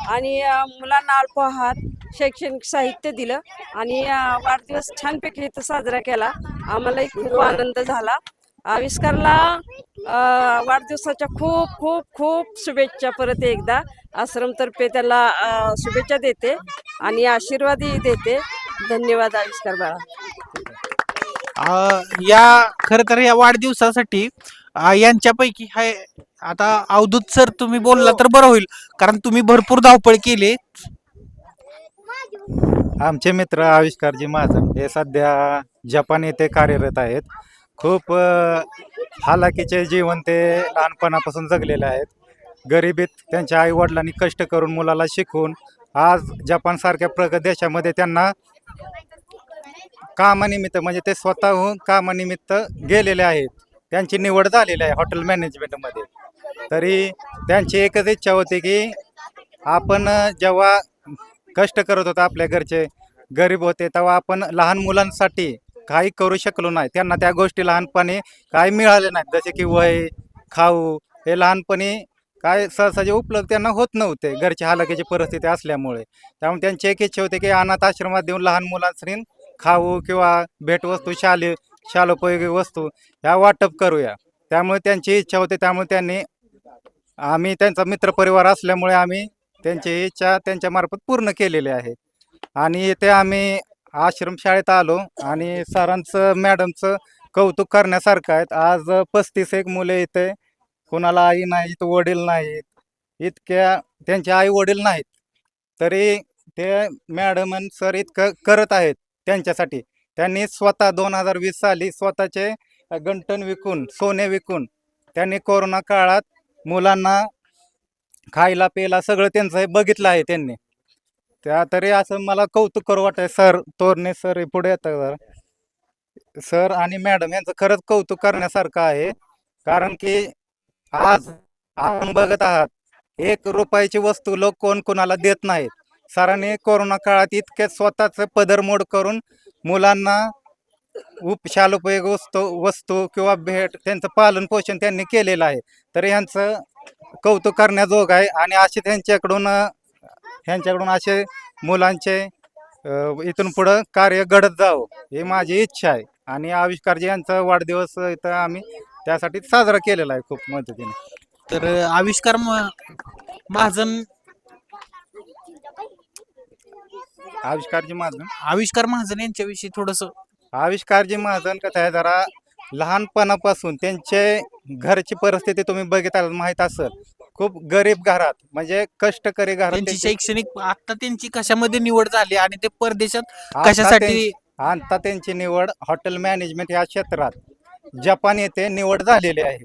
आणि मुलांना अल्पोहार शैक्षणिक साहित्य दिलं आणि वाढदिवस छानपैकी इथं साजरा केला. आम्हालाही खूप आनंद झाला. आविष्कारला वाढदिवसाच्या खूप खूप खूप शुभेच्छा. परत एकदा आश्रमतर्फे त्याला शुभेच्छा देते आणि आशीर्वादही देते. धन्यवाद आविष्कार बाळा. या खरं तर या वाढदिवसासाठी यांच्यापैकी हाय आता अवधूत सर तुम्ही बोलला तर बरं होईल, कारण तुम्ही भरपूर धावपळ केली. आमचे मित्र आविष्कारजी महाजन हे सध्या जपान येथे कार्यरत आहेत. खूप हालाकीचे जीवन ते लहानपणापासून जगलेले आहेत. गरिबीत त्यांच्या आई वडिलांनी कष्ट करून मुलाला शिकवून आज जपानसारख्या प्रगत देशामध्ये त्यांना कामानिमित्त म्हणजे ते स्वतःहून कामानिमित्त गेलेले आहेत. त्यांची निवड झालेली आहे हॉटेल मॅनेजमेंटमध्ये. तरी त्यांची एकच इच्छा होती की आपण जेव्हा कष्ट करत होतो, आपल्या घरचे गरीब होते, तेव्हा आपण लहान मुलांसाठी काही करू शकलो नाही. त्यांना त्या गोष्टी लहानपणी काही मिळाले नाहीत, जसे की वय खाऊ हे लहानपणी काय सहसाचे उपलब्ध त्यांना होत नव्हते घरची हालाकीची परिस्थिती असल्यामुळे. त्यामुळे त्यांची एक इच्छा होती की अनाथ आश्रमात देऊन लहान मुलांसाठी खाऊ किंवा भेटवस्तू शालोपयोगी वस्तू ह्या वाटप करूया. त्यामुळे त्यांची इच्छा होती. त्यामुळे आम्ही त्यांचा मित्रपरिवार असल्यामुळे आम्ही त्यांची इच्छा त्यांच्यामार्फत पूर्ण केलेली आहे. आणि इथे आम्ही आश्रमशाळेत आलो आणि सरांचं मॅडमचं कौतुक करण्यासारखं आहे. आज 35 मुले इथे, कोणाला आई नाहीत, वडील नाहीत, इतक्या त्यांचे आई वडील नाहीत, तरी ते मॅडम आणि सर इतकं करत आहेत त्यांच्यासाठी. त्यांनी स्वतः 2020 साली स्वतःचे गंठण विकून सोने विकून त्यांनी कोरोना काळात मुलांना खायला प्यायला सगळं त्यांचं हे बघितलं आहे त्यांनी. त्या तरी असं मला कौतुक करू वाटतं. सर तोरणे सर पुढे येतात जरा. सर आणि मॅडम यांचं खरंच कौतुक करण्यासारखं आहे. कारण की आज आपण बघत आहात 1 रुपयाची वस्तू लोक कोण कोणाला देत नाहीत. सरांनी कोरोना काळात इतके स्वतःच पदरमोड करून मुलांना शालोपयोगी वस्तू किंवा भेट त्यांचं पालन पोषण त्यांनी केलेलं आहे. तर यांचं कौतुक करण्याजोग आहे. आणि असे ह्यांच्याकडून असे मुलांचे इथून पुढं कार्य घडत जावं ही माझी इच्छा आहे. आणि आविष्कारजी यांचा वाढदिवस इथं आम्ही त्यासाठी साजरा केलेला आहे खूप मदतीने. तर आविष्कारजी महाजन आविष्कार महाजन यांच्याविषयी थोडस. आविष्कारजी महाजन कसं आहे, जरा लहानपणापासून त्यांचे घरची परिस्थिती तुम्ही बघितला माहीत असेल. खूप गरीब घरात म्हणजे कष्टकरी घरात त्यांची शैक्षणिक आता त्यांची कशामध्ये निवड झाली आणि ते परदेशात आता कशासाठी? आता त्यांची निवड हॉटेल मॅनेजमेंट या क्षेत्रात जपान येथे निवड झालेली आहे.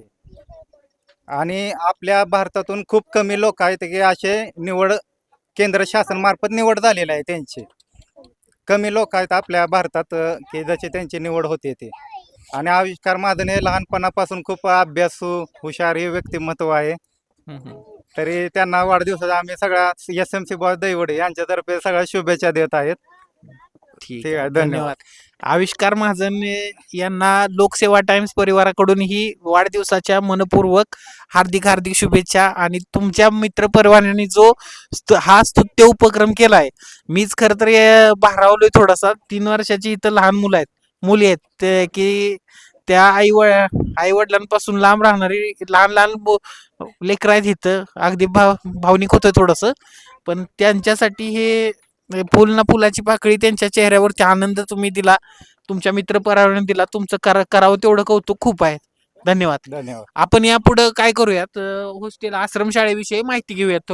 आणि आपल्या भारतातून खूप कमी लोक आहेत की असे निवड केंद्र शासनामार्फत निवड झालेली आहे त्यांची. कमी लोक आहेत आपल्या भारतात की जशी त्यांची निवड होते ते. आणि आविष्कार महाजन हे लहानपणापासून खूप अभ्यासू हुशार हे व्यक्तिमत्व आहे. तरी त्यांना वाढदिवसाचा आम्ही सगळ्या SMC बॉय दैवडे यांच्यातर्फे सगळ्या शुभेच्छा देत आहेत. ठीक आहे, आहे, धन्यवाद. धन्यवाद. आविष्कार महाजन यांना लोकसेवा टाइम्स परिवाराकडून ही वाढदिवसाच्या मनपूर्वक हार्दिक हार्दिक शुभेच्छा. आणि तुमच्या मित्रपरिवाराने जो हा स्तुत्य उपक्रम केलाय, मीच खरं तर भारावलोय थोडासा. 3 वर्षाची इथं लहान मुली आहेत की त्या आई वडिलांपासून लांब राहणारी लहान लेकरं आहेत इथं. अगदी भावनिक होतं थोडस. पण त्यांच्यासाठी हे फुल ना फुलाची पाकळी, त्यांच्या चेहऱ्यावरती आनंद तुम्ही दिला, तुमच्या मित्रपरिवाराने दिला. तुमचं करावं तेवढं कौतुक खूप आहे. धन्यवाद. धन्यवाद. आपण यापुढे काय करूयात, हॉस्टेल आश्रमशाळेविषयी माहिती घेऊयात.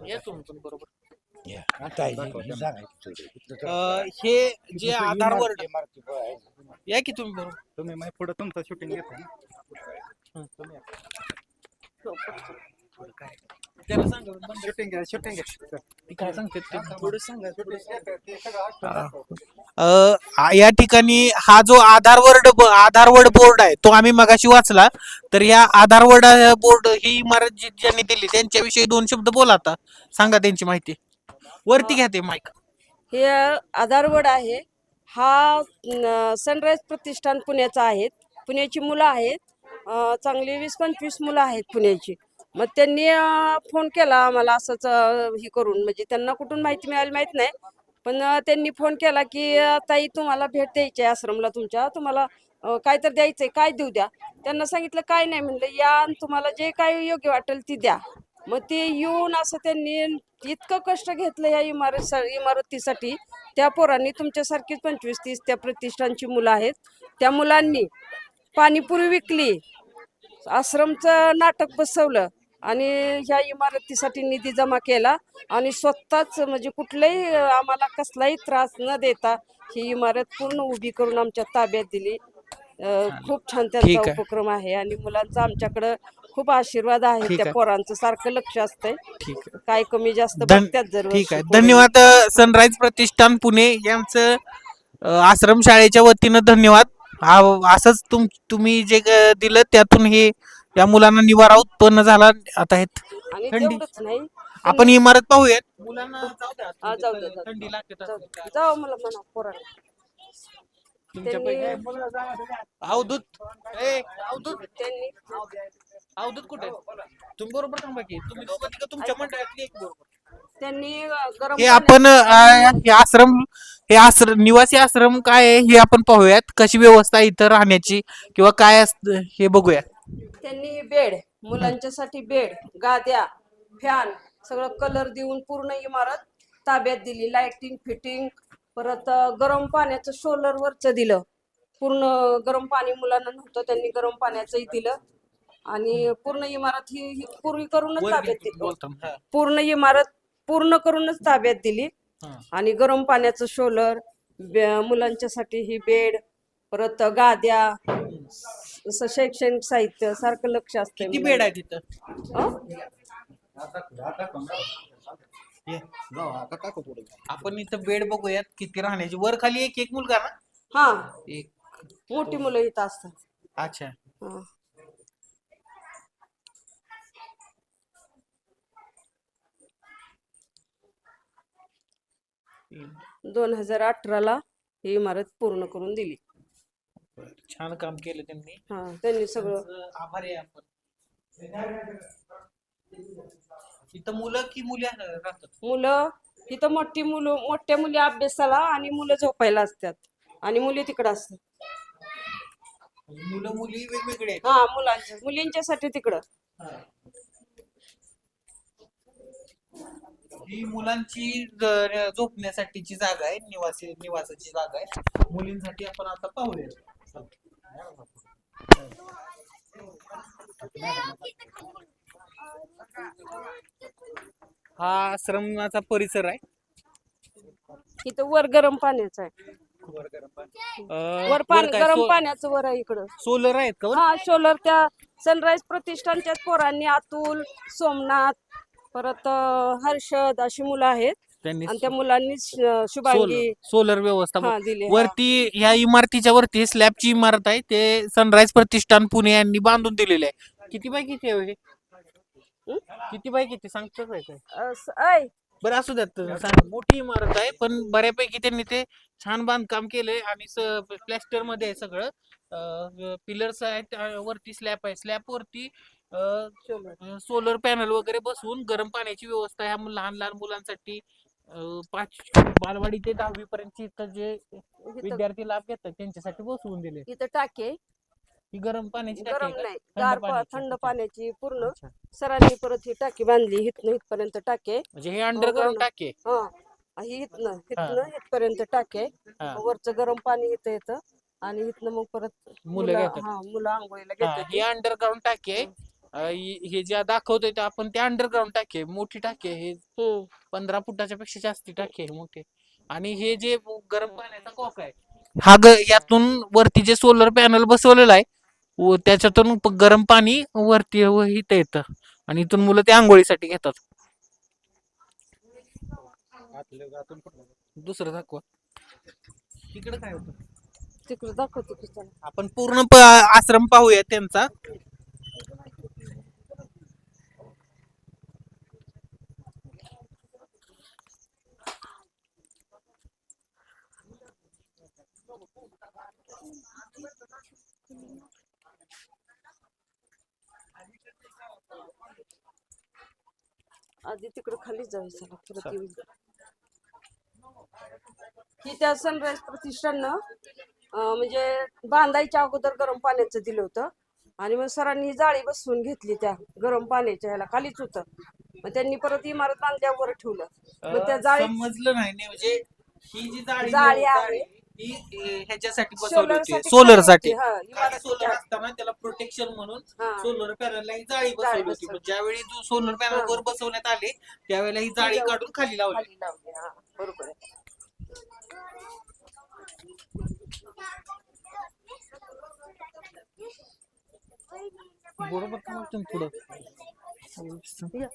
या तुम्ही पण बरोबर. हे जे आधार वर्ड या की तुम्ही बरोबर. तुम्ही पुढे तुमचं शूटिंग घेता ना. त्याला सांगा शूटिंग काय सांगते या ठिकाणी हा जो आधार वर्ड बोर्ड आहे तो आम्ही मगाशी वाचला. तर या आधार वर्ड बोर्ड ही इमारत ज्यांनी दिली त्यांच्याविषयी 2 शब्द बोला. आता सांगा त्यांची माहिती. वरती घ्या ते माईक. हे आधारवड आहे. हा सनराईज प्रतिष्ठान पुण्याचा आहेत. पुण्याची मुलं आहेत. चांगली 20-25 मुलं आहेत पुण्याची. मग त्यांनी फोन केला आम्हाला असंच हे करून, म्हणजे त्यांना कुठून माहिती मिळाली माहीत नाही. पण त्यांनी फोन केला की ताई तुम्हाला भेट द्यायची आहे आश्रमला तुमच्या, तुम्हाला काय तर द्यायचंय, काय देऊ द्या. त्यांना सांगितलं काय नाही, म्हणलं या आणि तुम्हाला जे काय योग्य वाटेल ती द्या. मग ते येऊन असं त्यांनी इतकं कष्ट घेतलं या इमारतीसाठी. त्या पोरांनी तुमच्यासारखीच 25-30 त्या प्रतिष्ठानची मुलं आहेत. त्या मुलांनी पाणीपुरी विकली, आश्रमचं नाटक बसवलं आणि ह्या इमारतीसाठी निधी जमा केला आणि स्वतःच म्हणजे कुठलाही आम्हाला कसलाही त्रास न देता ही इमारत पूर्ण उभी करून आमच्या ताब्यात दिली. खूप छान त्यांचा ठीक आहे. उपक्रम आहे आणि मुलांचा आमच्याकडं खूप आशीर्वाद आहे. ठीक त्या आहे. पोरांचं सारखं लक्ष असतंय, ठीक आहे. काय कमी जास्त धन बघतात दरवर्षी ठीक आहे. पोरं. धन्यवाद सनराईज प्रतिष्ठान पुणे यांचं आश्रमशाळेच्या वतीनं धन्यवाद. असंच तुम्ही जे दिलं त्यातून हे या मुलांना निवारा उत्पन्न झाला. आता हे आणि थंडी तेवढंच नाही, आपण इमारत पाहूयात. मुलांना जाऊ द्या. हा, जाऊ दे, जाऊ दे. थंडी लागते तर. जाऊ मला म्हणा पोरांना. तुमच्यापैकी अवधूत अवधूत त्यांनी अवधूत कुठे आहे? तुम्ही बरोबर थांबा की तुम्ही दोघं तिघं तुमच्या मंडळातली एक बरोबर. त्यांनी गरम हे आपण हे आश्रम निवासी आश्रम काय आहे हे आपण पाहूयात. कशी व्यवस्था आहे इथं राहण्याची किंवा काय असतं हे बघूया. त्यांनी बेड, मुलांच्यासाठी बेड, गाद्या, फॅन सगळं कलर देऊन पूर्ण इमारत ताब्यात दिली. लाइटिंग फिटिंग, परत गरम पाण्याचं शोलर वरचं दिलं. पूर्ण गरम पाणी मुलांना नव्हतं, त्यांनी गरम पाण्याचंही दिलं आणि पूर्ण इमारत ही पूर्वी करूनच ताब्यात दिली. पूर्ण इमारत पूर्ण करूनच ताब्यात दिली आणि गरम पाण्याचं शोलर, मुलांच्यासाठी ही बेड, परत गाद्या, असं शैक्षणिक साहित्य सारखं लक्ष असतं. किती बेड आहे तिथं? आपण इथं बेड बघूयात किती राहण्याची. वर खाली एक एक मुलगा ना? हा, एक. मोठी मुलं इथं असतात. अच्छा. हा. 2018ला ही इमारत पूर्ण करून दिली. छान काम केलं त्यांनी. हा, त्यांनी सगळं. आभारी आहे आपण. इथं मुलं की मुली राहतात? मुलं इथं मोठ्या मुली अभ्यासाला आणि मुलं झोपायला असतात आणि मुली तिकडं असतात. मुलं मुली वेगवेगळे आहेत. हा, मुलींच्यासाठी तिकडं. ही मुलांची झोपण्यासाठीची जागा आहे, निवासाची जागा आहे. मुलींसाठी आपण आता पाहूया. हा आश्रमाचा परिसर आहे. इथं वर गरम पाण्याचं आहे. वर गरम पाण्याचं वर आहे इकडं. सोलर आहेत का वर? हा, शोलर त्या सनराईज प्रतिष्ठानच्या पोरांनी, अतुल, सोमनाथ, परत हर्षद अशी मुलं आहेत त्यांनी आणि त्या मुलांनी शुभांगी सोलर व्यवस्था हा दिली. वरती ह्या इमारतीच्या वरती स्लॅबची इमारत आहे, ते सनराईज प्रतिष्ठान पुणे यांनी बांधून दिलेले आहे. किती बाय किती आहे हे? किती बाय किती सांगतो काय? बरं असू द्यात, मोठी इमारत आहे पण बऱ्यापैकी त्यांनी ते छान बांधकाम केलंय आणि प्लॅस्टर मध्ये आहे सगळं. पिलर्स आहेत, वरती स्लॅब आहे, स्लॅब वरती सोलर पॅनल वगैरे बसवून गरम पाण्याची व्यवस्था ह्या लहान लहान मुलांसाठी 5 बालवाडी ते 10वी पर्यंत इथं जे विद्यार्थी लाभ घेतात त्यांच्यासाठी बसवून दिले. इथं टाके, ही गरम पाण्याची टाकी गरम आहे नाही, का? थंड पाण्याची पूर्ण. अच्छा. सरांनी परत ही टाकी बांधली, इथपर्यंत टाके. म्हणजे हे अंडरग्राऊंड टाकी आहे. हा, ही इथनं इथपर्यंत टाके. वरचं गरम पाणी इथं येतं आणि इथनं मग परत मुलं घेतात. मुलं आंघोळीला हे घेतात. अंडरग्राऊंड टाकी आहे. हे जे दाखवतोय ते आपण ते अंडरग्राऊंड टाकी आहे. मोठी टाकी आहे. हे 15 फुटाच्या पेक्षा जास्ती टाकी आहे, मोठी. आणि हे जे गरम पाण्याचा कॉक आहे, हा यातून वरती जे सोलर पॅनल बसवलेला आहे त्याच्यातून गरम पाणी वरती इथं येतं आणि इथून मुलं ते आंघोळीसाठी घेतात. दुसरं दाखवा. तिकडे काय होतं तिकडे दाखवतो की चला. आपण पूर्ण आश्रम पाहूया त्यांचा. आधी तिकडे खाली जाऊ चला परत येऊ. ही त्या सनराईज प्रतिष्ठाननं म्हणजे बांधायच्या अगोदर गरम पाण्याचं दिलं होतं आणि मग सरांनी ही जाळी बसवून घेतली त्या गरम पाण्याच्या ह्याला, खालीच होतं. मग त्यांनी परत इमारत बांधल्यावर ठेवलं. मग त्या जाळी समजलं नाही ना, म्हणजे ही जी जाळी आहे ही ह्याच्यासाठी बसवली सोलर होती, साठी सोलर साठी. हा, खाली इमारतीच्या- सोलर असताना त्याला प्रोटेक्शन म्हणून हा. सोलर पॅनलला ही जाळी बसवली होती. बसवली. मग ज्यावेळी जो सोलर पॅनल वर बसवण्यात आले त्यावेळेला ही जाळी काढून खाली लावली. खाली लावली. हा, बरोबर आहे. बरोबर का वाटतं पुढं? या.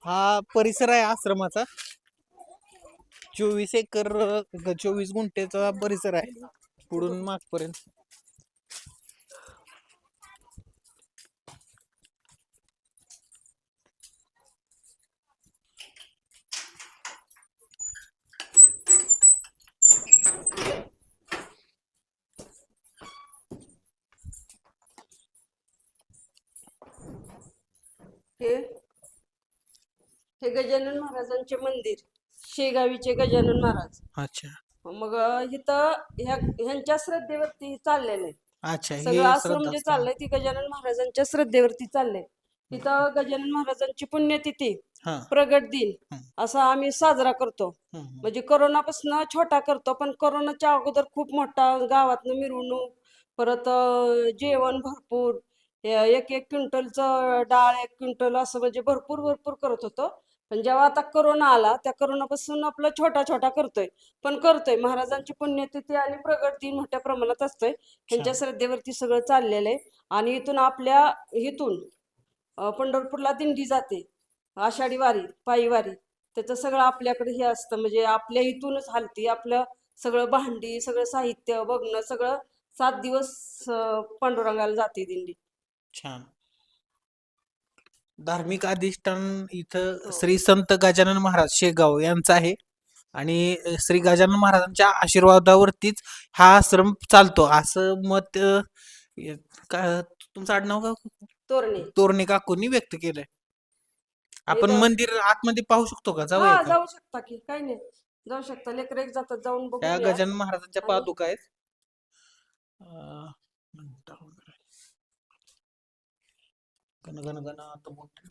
हा परिसर आहे आश्रमाचा. 24 एकर 24 गुंठेचा परिसर आहे पुढून मागपर्यंत. हे हे गजानन महाराजांचे मंदिर, शेगावीचे गजानन महाराज. अच्छा मग इथं ह्यांच्या श्रद्धेवरती चाललेलं आहे. अच्छा, हे सगळं आश्रम जे श्रद्धास्थान. चाललंय ती गजानन महाराजांच्या श्रद्धेवरती चाललंय. इथं गजानन महाराजांची पुण्यतिथी, हा. प्रगट दिन हम्म. असा आम्ही साजरा करतो. हम्म. म्हणजे कोरोनापासून छोटा करतो, पण कोरोनाच्या अगोदर खूप मोठा गावातनं मिरवणूक, परत जेवण भरपूर, एक एक क्विंटलचं डाळ, 1 क्विंटल असं म्हणजे भरपूर भरपूर करत होतो. पण जेव्हा आता कोरोना आला त्या कोरोनापासून आपलं छोटा छोटा करतोय, पण करतोय. महाराजांची पुण्यतिथी आणि प्रगट दिन मोठ्या प्रमाणात असतोय. त्यांच्या श्रद्धेवरती सगळं चाललेलं आहे. आणि इथून पंढरपूरला दिंडी जाते, आषाढी वारी, पायी वारी. त्याचं सगळं आपल्याकडे हे असतं, म्हणजे आपल्या इथूनच हालती. आपलं सगळं भांडी, सगळं साहित्य बघणं, सगळं 7 दिवस पांडुरंगाला जाते दिंडी. छान. धार्मिक अधिष्ठान इथं श्री संत गजानन महाराज शेगाव यांचं आहे आणि श्री गजानन महाराजांच्या आशीर्वादावरतीच हा आश्रम चालतो असं मत का तुमचं आडनाव का तोरणे. तोरणे काकूंनी व्यक्त केलंय. आपण इथं- मंदिर आतमध्ये पाहू शकतो का? हा, जाऊया का? जाऊ शकता की, काही नाही, जाऊ शकता. लेकरं एक जातात, जाऊन त्या बघूया. गजानन महाराजांच्या आणि- पादुका आहेत. घंटा वगैरे. गण गण गणात मोठे.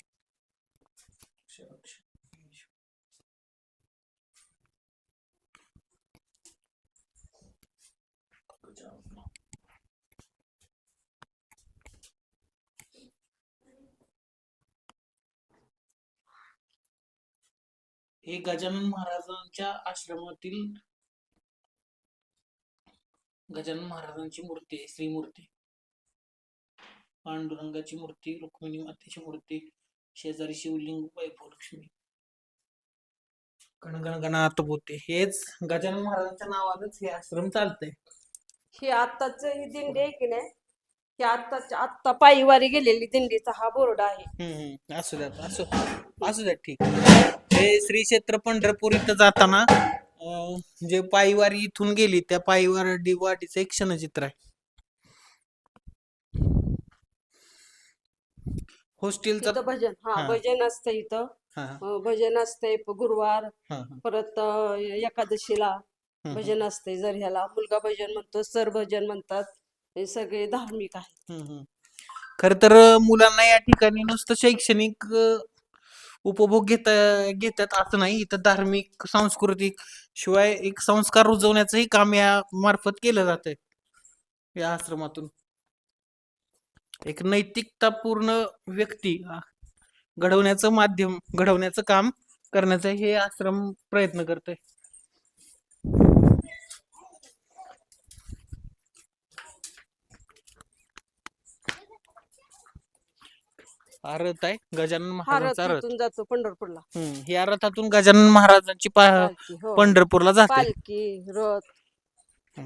हे गजानन महाराजांच्या आश्रमातील गजानन महाराजांची मूर्ती आहे, श्रीमूर्ती. पांडुरंगाची मूर्ती, रुक्मिणी मातेची मूर्ती, शेजारी शिवलिंग, वैभवलक्ष्मी. गणगण गणात बोते. हेच गजानन महाराजांच्या नावानच हे आश्रम चालतंय. ही आत्ताच ही दिंडी आहे की नाही, ही आत्ता पायी वारी गेलेली दिंडीचा हा बोर्ड आहे. असू द्यात, असू द्यात, ठीक. हे श्री क्षेत्र पंढरपूर इथं जाताना जे पायीवारी इथून गेली त्या वाटीचं एक क्षणचित्र आहे. हॉस्टेलचा इथं भजन, हा. भजन असतं इथं. भजन असतंय गुरुवार, परत एकादशीला भजन असते. जर ह्याला मुलगा भजन म्हणतो, सर भजन म्हणतात. हे सगळे धार्मिक आहेत. खर तर मुलांना या ठिकाणी नुसतं शैक्षणिक उपभोग घेतात असं नाही. इथं धार्मिक, सांस्कृतिक शिवाय एक संस्कार रुजवण्याचंही काम या मार्फत केलं जातंय या आश्रमातून. एक नैतिकतापूर्ण व्यक्ती घडवण्याचं काम करण्याचा हे आश्रम प्रयत्न करतोय. हा रथ आहे गजानन हा महाराजांचा रथ रथ. इथून जातो पंढरपूरला. या रथातून गजानन महाराजांची पालखी, हो. पंढरपूरला जाते. पालखी, रथ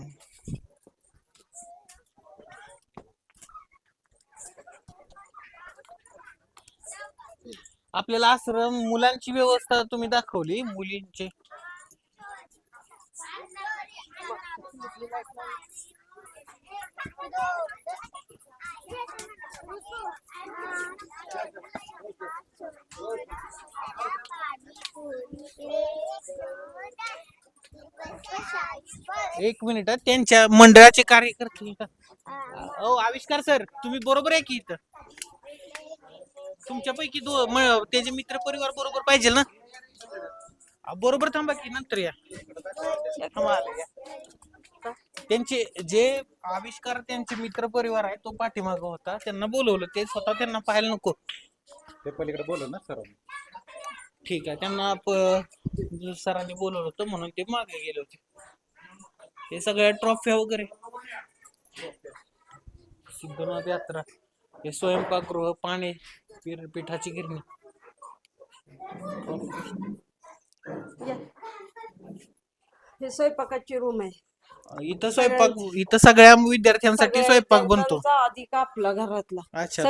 आपल्याला आश्रम मुलांची व्यवस्था तुम्ही दाखवली, मुलींची एक मिनिट हा, त्यांच्या मंडळाचे कार्यकर्ते का? आविष्कार सर, तुम्ही बरोबर आहे की इथं? तुमच्यापैकी त्याचे मित्र परिवार बरोबर पाहिजे ना? बरोबर थांबा की नंतर या. थांबा, आले या. त्यांचे जे आविष्कार त्यांचे मित्र परिवार आहे तो पाठीमाग होता, त्यांना बोलवलं, ते स्वतः त्यांना पाहायला नको. ते पलीकडे बोलू ना सर. ठीक आहे, त्यांना सरांनी बोलवलं होतं म्हणून ते मागे गेले होते. हे सगळ्या ट्रॉफ्या वगैरे, सिद्धनाथ यात्रा, हे स्वयंपाकगृह, पाणी पिठाची गिरणी. हे स्वयंपाकाची रूम आहे. इथं सगळ्या विद्यार्थ्यांसाठी स्वयंपाक बनतो. सगळ्यांचा अधिक आपला घरातला. अच्छा,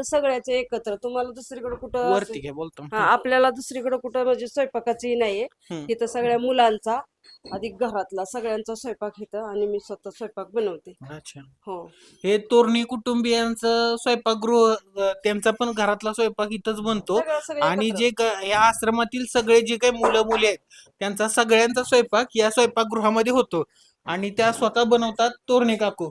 सगळ्याचं एकत्र. तुम्हाला दुसरीकडे कुठं वरती घ्या बोलतो. आपल्याला दुसरीकडे कुठं म्हणजे स्वयंपाकाची नाहीये. इथं सगळ्या मुलांचा अधिक घरातला सगळ्यांचा स्वयंपाक इथं, आणि मी स्वतः स्वयंपाक बनवते. अच्छा, हो. हे तोरणी कुटुंबियांचं स्वयंपाकगृह, त्यांचा पण घरातला स्वयंपाक इथंच बनतो. सगळं आणि जे या आश्रमातील सगळे जे काही मुलं मुली आहेत त्यांचा सगळ्यांचा स्वयंपाक या स्वयंपाकगृहामध्ये होतो, आणि त्या स्वतः बनवतात तोरणे काकू.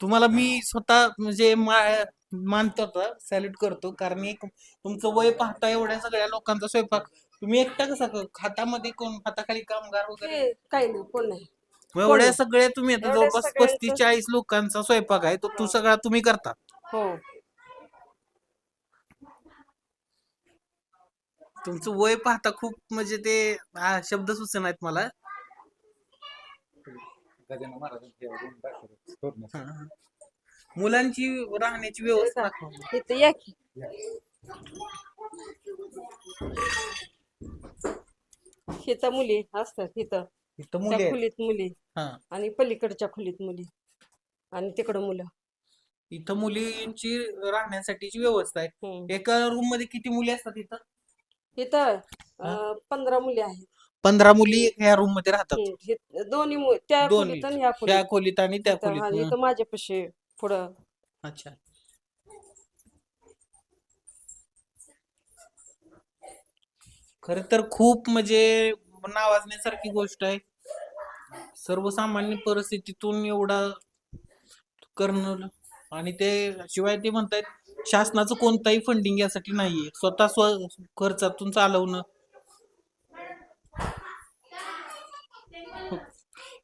तुम्हाला मी स्वतः म्हणजे मानतो, सॅल्यूट करतो, कारण एक तुमचं वय पाहता एवढ्या सगळ्या लोकांचा स्वयंपाक तुम्ही एकटा कसा हातामध्ये कोण हाताखाली कामगार वगैरे काही नाही, कोण नाही. एवढ्या सगळे तुम्ही आता एवढ्या जवळपास सगळ्यांचं- 35-40 लोकांचा स्वयंपाक आहे, तो तू सगळा तुम्ही करता. हो. तुमचं वय पाहता खूप म्हणजे ते शब्द सुचत नाहीत मला. गजानन महाराजांचे रूम दाखवले. हा. मुलांची राहण्याची व्यवस्था दाखवा. इथं या की. इथं मुली असतात. इथं इथं त्या मुली आहेत. खोलीत मुली, हा. आणि पलीकडच्या खोलीत मुली, आणि तिकडं मुलं. इथं मुलींची राहण्यासाठीची व्यवस्था आहे. हम्म. एका रूम मध्ये किती मुली असतात इथं? इथं 15 मुली आहेत. 15 मुली ह्या रूम मध्ये राहतात. दोन्ही त्या दोन्ही, खोलीत आणि ह्या त्या खोलीत. खोलीत आणि त्या आणि खोलीत. इथं माझ्यापाशी पुढं. अच्छा. खर तर खूप म्हणजे नावाजण्यासारखी गोष्ट आहे. सर्वसामान्य परिस्थितीतून एवढा करणं, आणि ते शिवाय ते म्हणतायत शासनाचं कोणताही फंडिंग यासाठी नाहीये, स्वतः खर्चातून चालवणं.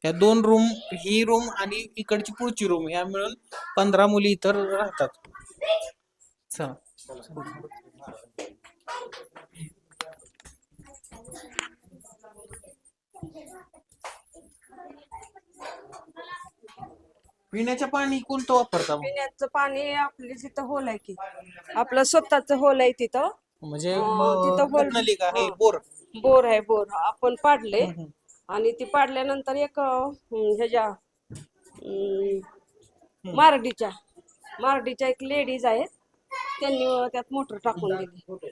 या 2 रूम, ही रूम आणि इकडची पुढची रूम, या मिळून 15 मुली इतर राहतात. चला. पिण्याचं पाणी कोणतं वापरता मग? पिण्याचं पाणी आपली तिथं होल आहे की, आपलं स्वतःच होल आहे तिथं. म्हणजे तिथं होल, नली का हे बोर? बोर आहे, बोर आपण पाडले. आणि ती पाडल्यानंतर एक ह्याच्या मारडीच्या एक लेडीज आहेत, त्यांनी त्यात मोटर टाकून दिली.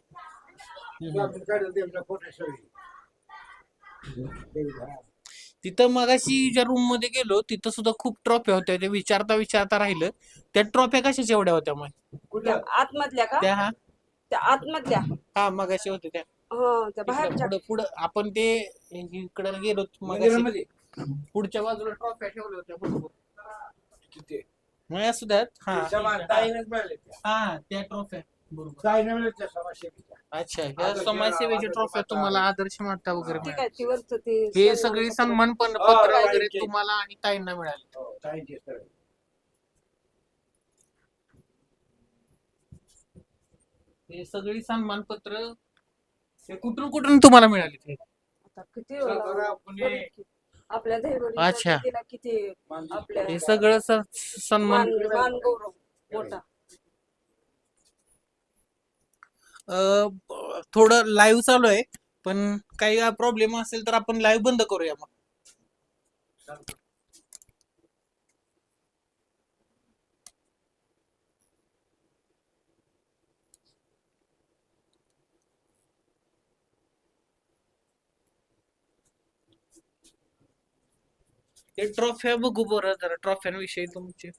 तिथं मगाशी ज्या रूम मध्ये गेलो तिथं सुद्धा खूप ट्रॉफ्या होत्या. ते विचारता राहिलं, त्या ट्रॉफ्या कशाच्या एवढ्या होत्या मग? त्या आतमधल्या का? त्या त्या आतमधल्या. हा, मगाशी होते त्या. त्या बाहेरच्या. पुढं आपण ते इकडे गेलो मगाशी, पुढच्या बाजूला ट्रॉफ्या ठेवल्या होत्या बरोबर. मग असू द्यात. हा, त्या ट्रॉफ्या बरोबर. अच्छा, ह्या समाजसेवेच्या ट्रॉफ्या तुम्हाला आदर्श माता वगैरे ठीक मिळाल्या. आहे, ती वरचं ते हे सगळी सन्मान पत्र वगैरे तुम्हाला आणि ताईंना मिळाले. हे सगळी सन्मानपत्र कुठून तुम्हाला मिळाली ते? आता किती आपल्या अच्छा. दिला किती आपल्या हे सगळं सन्मान. मान गौरव मोठा. थोडं लाईव्ह चालू आहे, पण काही प्रॉब्लेम असेल तर आपण लाईव्ह बंद करूया मग. ते ट्रॉफ्या बघू बरं जरा ट्रॉफ्यांविषयी तुमचे.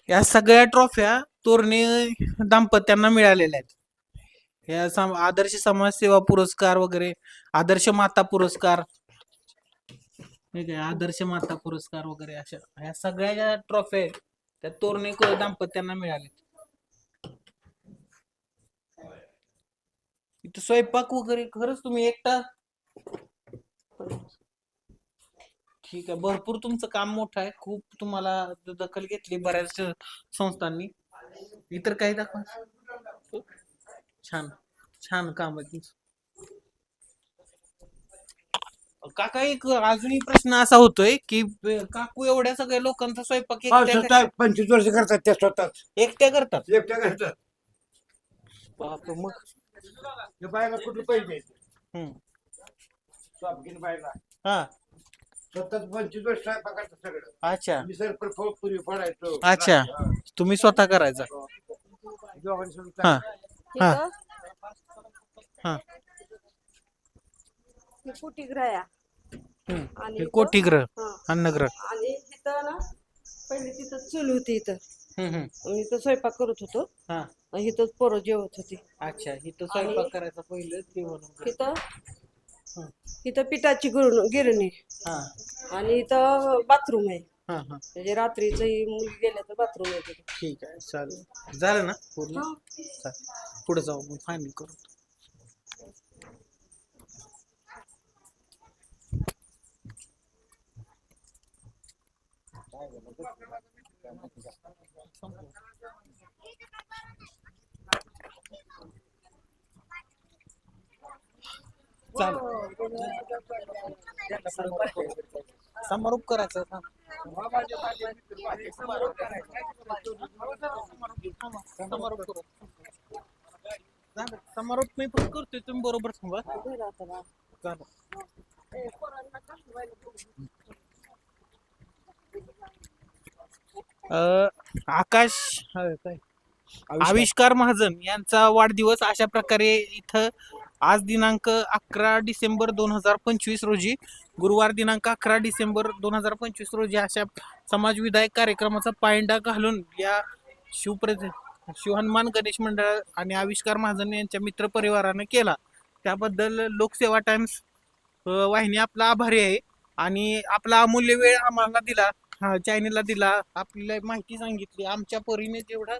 या सगळ्या ट्रॉफ्या तोरणे दाम्पत्यांना मिळालेल्या आहेत. आदर्श समाजसेवा पुरस्कार वगैरे, आदर्श माता पुरस्कार, ठीक आहे, आदर्श माता पुरस्कार वगैरे अशा ह्या सगळ्या ज्या ट्रॉफ्या आहेत त्या तोरणे दाम्पत्यांना मिळाल्या. इथं स्वयंपाक वगैरे खरंच तुम्ही एकटा? ठीक आहे, भरपूर तुमचं काम मोठं आहे, खूप तुम्हाला दखल घेतली बऱ्याच संस्थांनी. इतर काही दाखवा. छान छान काम आहे तुमचं. काका एक अजूनही प्रश्न असा होतोय की काकू एवढ्या सगळ्या लोकांचा स्वयंपाक स्वतः 25 वर्ष करतात त्या स्वतःच एकट्या करतात? एकट्या करतात. बापरे, मग हे बायला कुठलं पैसे हम्म. स्वापकीन बायला हा, स्वतःच 25 वर्ष स्वयंपाक करतात सगळं. अच्छा मी सर पूर्वी पडायचो. अच्छा, तुम्ही स्वतः करायचा? दोघांनी सोडून हा हा इथं हा. हे कुटीगृह आहे. हम्म. आणि हे इथं- कोठीगृह, हा. अन्नगृह. आणि तिथं ना पहिले तिथं चूल होती इथं. हम्म. मी इथं स्वयंपाक करत होतो. हा, आणि इथंच पोरं जेवत होती. अच्छा, इथं स्वयंपाक करायचा पहिलं जेवण वगैरे. इथं हं. इथं पिठाची गिरणी हा आणि इथं बाथरूम आहे. हा हा, म्हणजे रात्रीच मुली गेल्या तर बाथरूम आहे तिथं. ठीक आहे, चालेल. झालं ना पूर्ण? हा. चालेल. पुढे जाऊ मग फायनल करू. समारोप करायचा ना. समारोप करू. समारोप मी पण करतोय, तुम्ही बरोबर थांबा. चालेल. आकाश काय आविष्कार महाजन यांचा वाढदिवस अशा प्रकारे इथं आज दिनांक 11 डिसेंबर 2025 रोजी, गुरुवार दिनांक 11 डिसेंबर 2025 रोजी अशा समाजविधायक कार्यक्रमाचा पायंडा घालून या शिवहनुमान गणेश मंडळ आणि आविष्कार महाजन यांच्या मित्र परिवाराने केला. त्याबद्दल लोकसेवा टाइम्स वाहिनी आपला आभारी आहे आणि आपला अमूल्य वेळ आम्हाला दिला, चॅनेलला दिला, आपल्याला माहिती सांगितली. आमच्या परीने जेवढा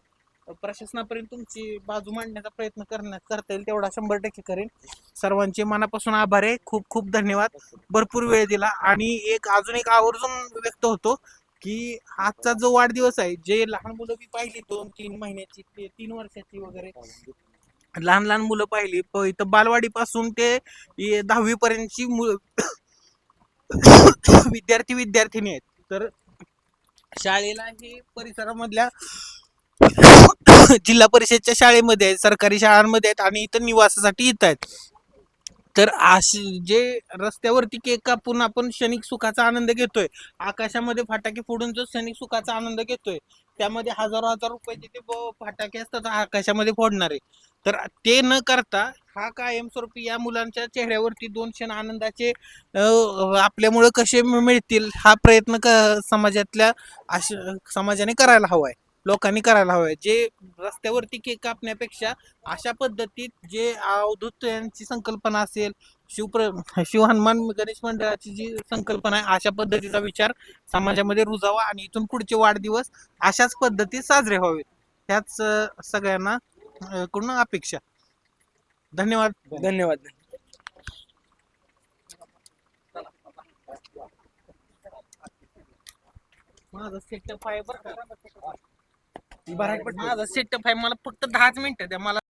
प्रशासनापर्यंत तुमची बाजू मांडण्याचा प्रयत्न करता येईल तेवढा 100% करेन. सर्वांचे मनापासून आभार आहे, खूप खूप धन्यवाद. भरपूर वेळ दिला. आणि अजून एक आवर्जून व्यक्त होतो की आजचा जो वाढदिवस आहे, जे लहान मुलं मी पाहिली 2-3 महिन्याची, 3 वर्षाची वगैरे लहान लहान मुलं पाहिली, इथं बालवाडी पासून ते 10वी पर्यंतची विद्यार्थी विद्यार्थिनी आहेत. तर शाळेला हे परिसरामधल्या जिल्हा परिषदच्या शाळेमध्ये आहेत, सरकारी शाळांमध्ये आहेत आणि इथं निवासासाठी येत आहेत. तर अशी जे रस्त्यावरती केक कापून आपण क्षणिक सुखाचा आनंद घेतोय, आकाशामध्ये फटाके फोडून जो क्षणिक सुखाचा आनंद घेतोय, त्यामध्ये हजार रुपयाचे ते फटाके असतात आकाशामध्ये फोडणारे. तर ते न करता हा कायमस्वरूपी या मुलांच्या चेहऱ्यावरती 2 क्षण आनंदाचे आपल्यामुळे कसे मिळतील हा प्रयत्न समाजातल्या समाजाने करायला हवाय, लोकांनी करायला हवाय. जे रस्त्यावरती केक कापण्यापेक्षा अशा पद्धतीत जे अवधूत यांची संकल्पना असेल, शिवहनुमान गणेश मंडळाची जी संकल्पना आहे, अशा पद्धतीचा विचार समाजामध्ये रुजावा आणि इथून पुढचे वाढदिवस अशाच पद्धतीत साजरे व्हावे, ह्याच सगळ्यांना कडून अपेक्षा. धन्यवाद. धन्यवाद. माझा सेटअप आहे बरं का, माझा सेटअप आहे, मला फक्त 10 मिनिटं द्या. मला